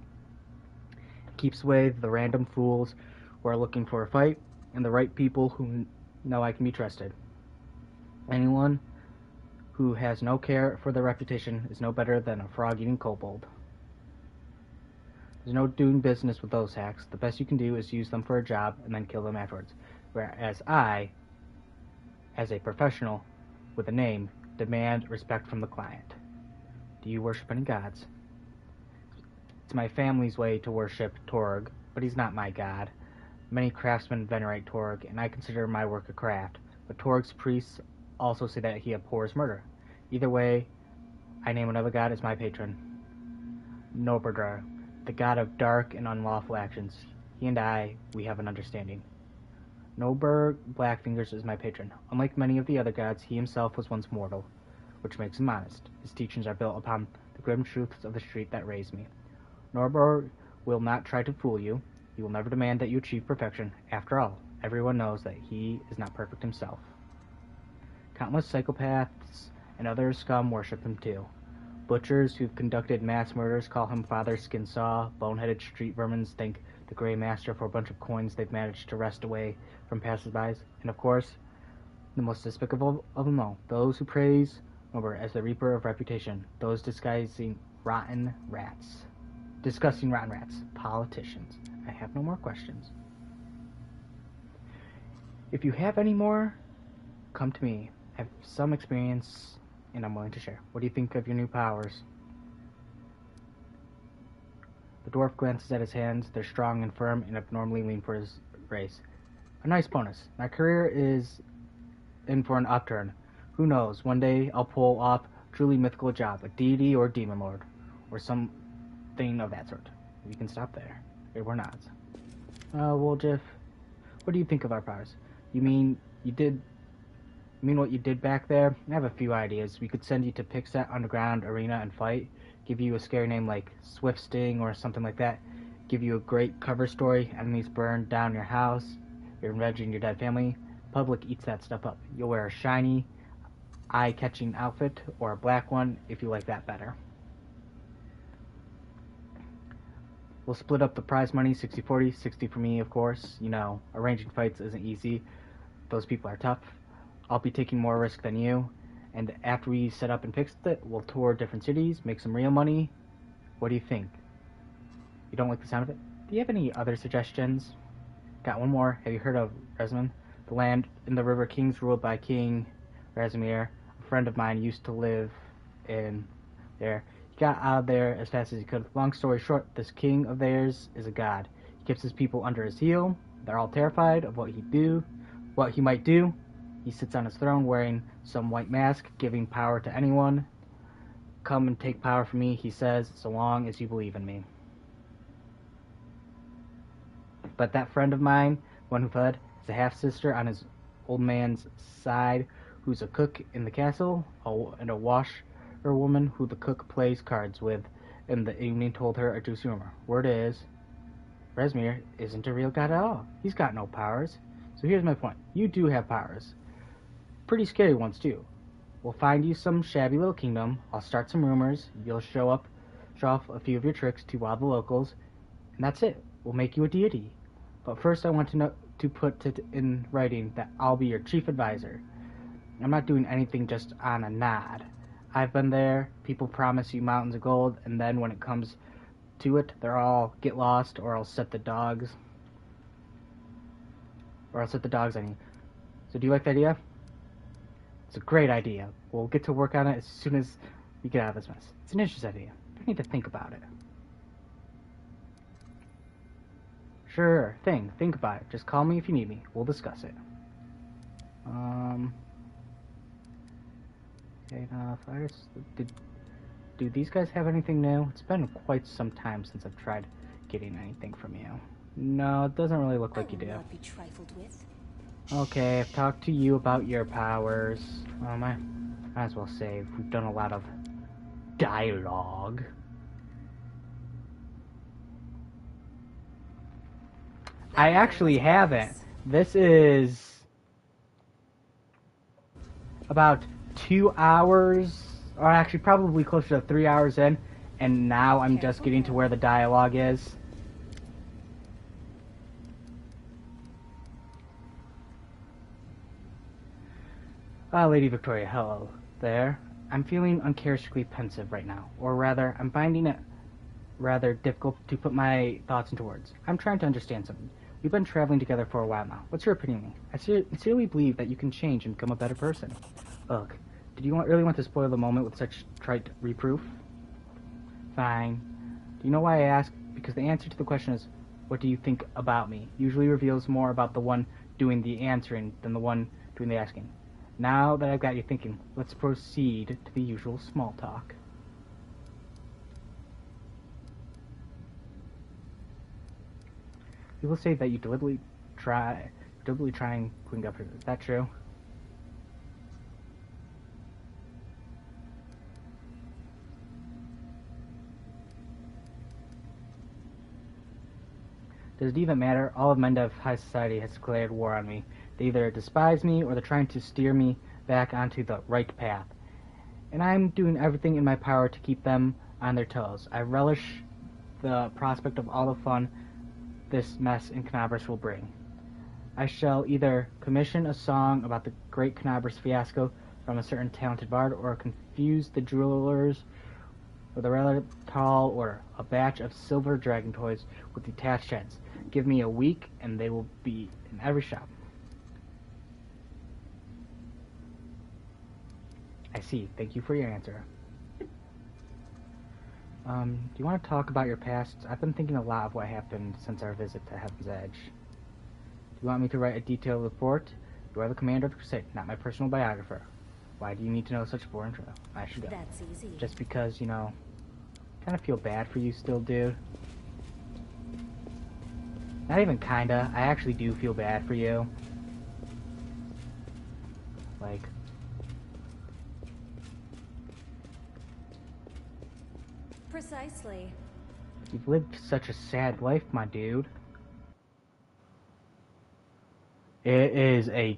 [SPEAKER 1] It keeps away the random fools who are looking for a fight, and the right people who know I can be trusted. Anyone who has no care for their reputation is no better than a frog-eating kobold. There's no doing business with those hacks. The best you can do is use them for a job and then kill them afterwards. Whereas I, as a professional with a name, demand respect from the client. Do you worship any gods? It's my family's way to worship Torg, but he's not my god. Many craftsmen venerate Torg, and I consider my work a craft, but Torg's priests also say that he abhors murder. Either way, I name another god as my patron. Norberdra, the god of dark and unlawful actions. He and I, we have an understanding. Noberg Blackfingers is my patron. Unlike many of the other gods, he himself was once mortal, which makes him honest. His teachings are built upon the grim truths of the street that raised me. Norbert will not try to fool you. He will never demand that you achieve perfection. After all, everyone knows that he is not perfect himself. Countless psychopaths and other scum worship him too. Butchers who've conducted mass murders call him Father Skinsaw. Boneheaded street vermins thank the Grey Master for a bunch of coins they've managed to wrest away from passersby. And of course, the most despicable of them all, those who praise Norbert as the Reaper of Reputation, those disguising rotten rats. Disgusting rotten rats. Politicians. I have no more questions. If you have any more, come to me. I have some experience, and I'm willing to share. What do you think of your new powers? The dwarf glances at his hands. They're strong and firm and abnormally lean for his race. A nice bonus. My career is in for an upturn. Who knows, one day I'll pull off a truly mythical job, a deity or demon lord, or something of that sort. We can stop there. We're not. Well, Jeff, what do you think of our powers? You mean what you did back there? I have a few ideas. We could send you to Pixat Underground Arena and fight, give you a scary name like Swift Sting or something like that, give you a great cover story, enemies burn down your house, you're avenging your dead family, public eats that stuff up. You'll wear a shiny, eye-catching outfit, or a black one if you like that better. We'll split up the prize money 60-40, 60 for me, of course. You know, arranging fights isn't easy. Those people are tough. I'll be taking more risk than you. And after we set up and fix it, we'll tour different cities, make some real money. What do you think? You don't like the sound of it? Do you have any other suggestions? Got one more. Have you heard of Resman? The land in the River Kings ruled by King Razmir. A friend of mine used to live in there. He got out of there as fast as he could. Long story short, this king of theirs is a god. He keeps his people under his heel. They're all terrified of what he might do. He sits on his throne wearing some white mask, giving power to anyone. Come and take power from me, he says, so long as you believe in me. But that friend of mine, one who fled, is a half-sister on his old man's side, who's a cook in the castle, and a washerwoman who the cook plays cards with. In the evening told her a juicy rumor. Word is, Razmir isn't a real god at all. He's got no powers. So here's my point. You do have powers. Pretty scary ones, too. We'll find you some shabby little kingdom. I'll start some rumors. You'll show off a few of your tricks to wow the locals. And that's it. We'll make you a deity. But first I want to put it in writing that I'll be your chief advisor. I'm not doing anything just on a nod. I've been there. People promise you mountains of gold, and then when it comes to it, they're all get lost, or I'll set the dogs on you. So do you like the idea? It's a great idea. We'll get to work on it as soon as we get out of this mess. It's an interesting idea. I need to think about it. Sure thing. Think about it. Just call me if you need me. We'll discuss it. Okay, now do these guys have anything new? It's been quite some time since I've tried getting anything from you. No, it doesn't really look like you do.
[SPEAKER 4] Not be trifled with.
[SPEAKER 1] Okay, I've talked to you about your powers. Might as well save. We've done a lot of dialogue. I actually haven't. This is about 2 hours, or actually probably closer to 3 hours in, and now I'm just getting to where the dialogue is. Lady Victoria, hello there. I'm feeling uncharacteristically pensive right now, or rather, I'm finding it rather difficult to put my thoughts into words. I'm trying to understand something. We've been traveling together for a while now. What's your opinion of me? I sincerely believe that you can change and become a better person. Ugh. Did you really want to spoil the moment with such trite reproof? Fine. Do you know why I ask? Because the answer to the question is, what do you think about me? Usually reveals more about the one doing the answering than the one doing the asking. Now that I've got you thinking, let's proceed to the usual small talk. People say that you deliberately try and clean up. Is that true? Does it even matter? All of Mendev High Society has declared war on me. They either despise me or they're trying to steer me back onto the right path. And I'm doing everything in my power to keep them on their toes. I relish the prospect of all the fun this mess in Knobris will bring. I shall either commission a song about the great Knobris fiasco from a certain talented bard, or confuse the jewelers with a rather tall order, a batch of silver dragon toys with detached heads. Give me a week and they will be in every shop. I see. Thank you for your answer. Do you want to talk about your past? I've been thinking a lot of what happened since our visit to Heaven's Edge. Do you want me to write a detailed report? You are the commander of the Crusade, not my personal biographer. Why do you need to know such a boring intro? I should go.
[SPEAKER 4] That's easy.
[SPEAKER 1] Just because, you know, kind of feel bad for you still, dude. Not even kinda. I actually do feel bad for you. Like...
[SPEAKER 4] Precisely.
[SPEAKER 1] You've lived such a sad life, my dude. It is a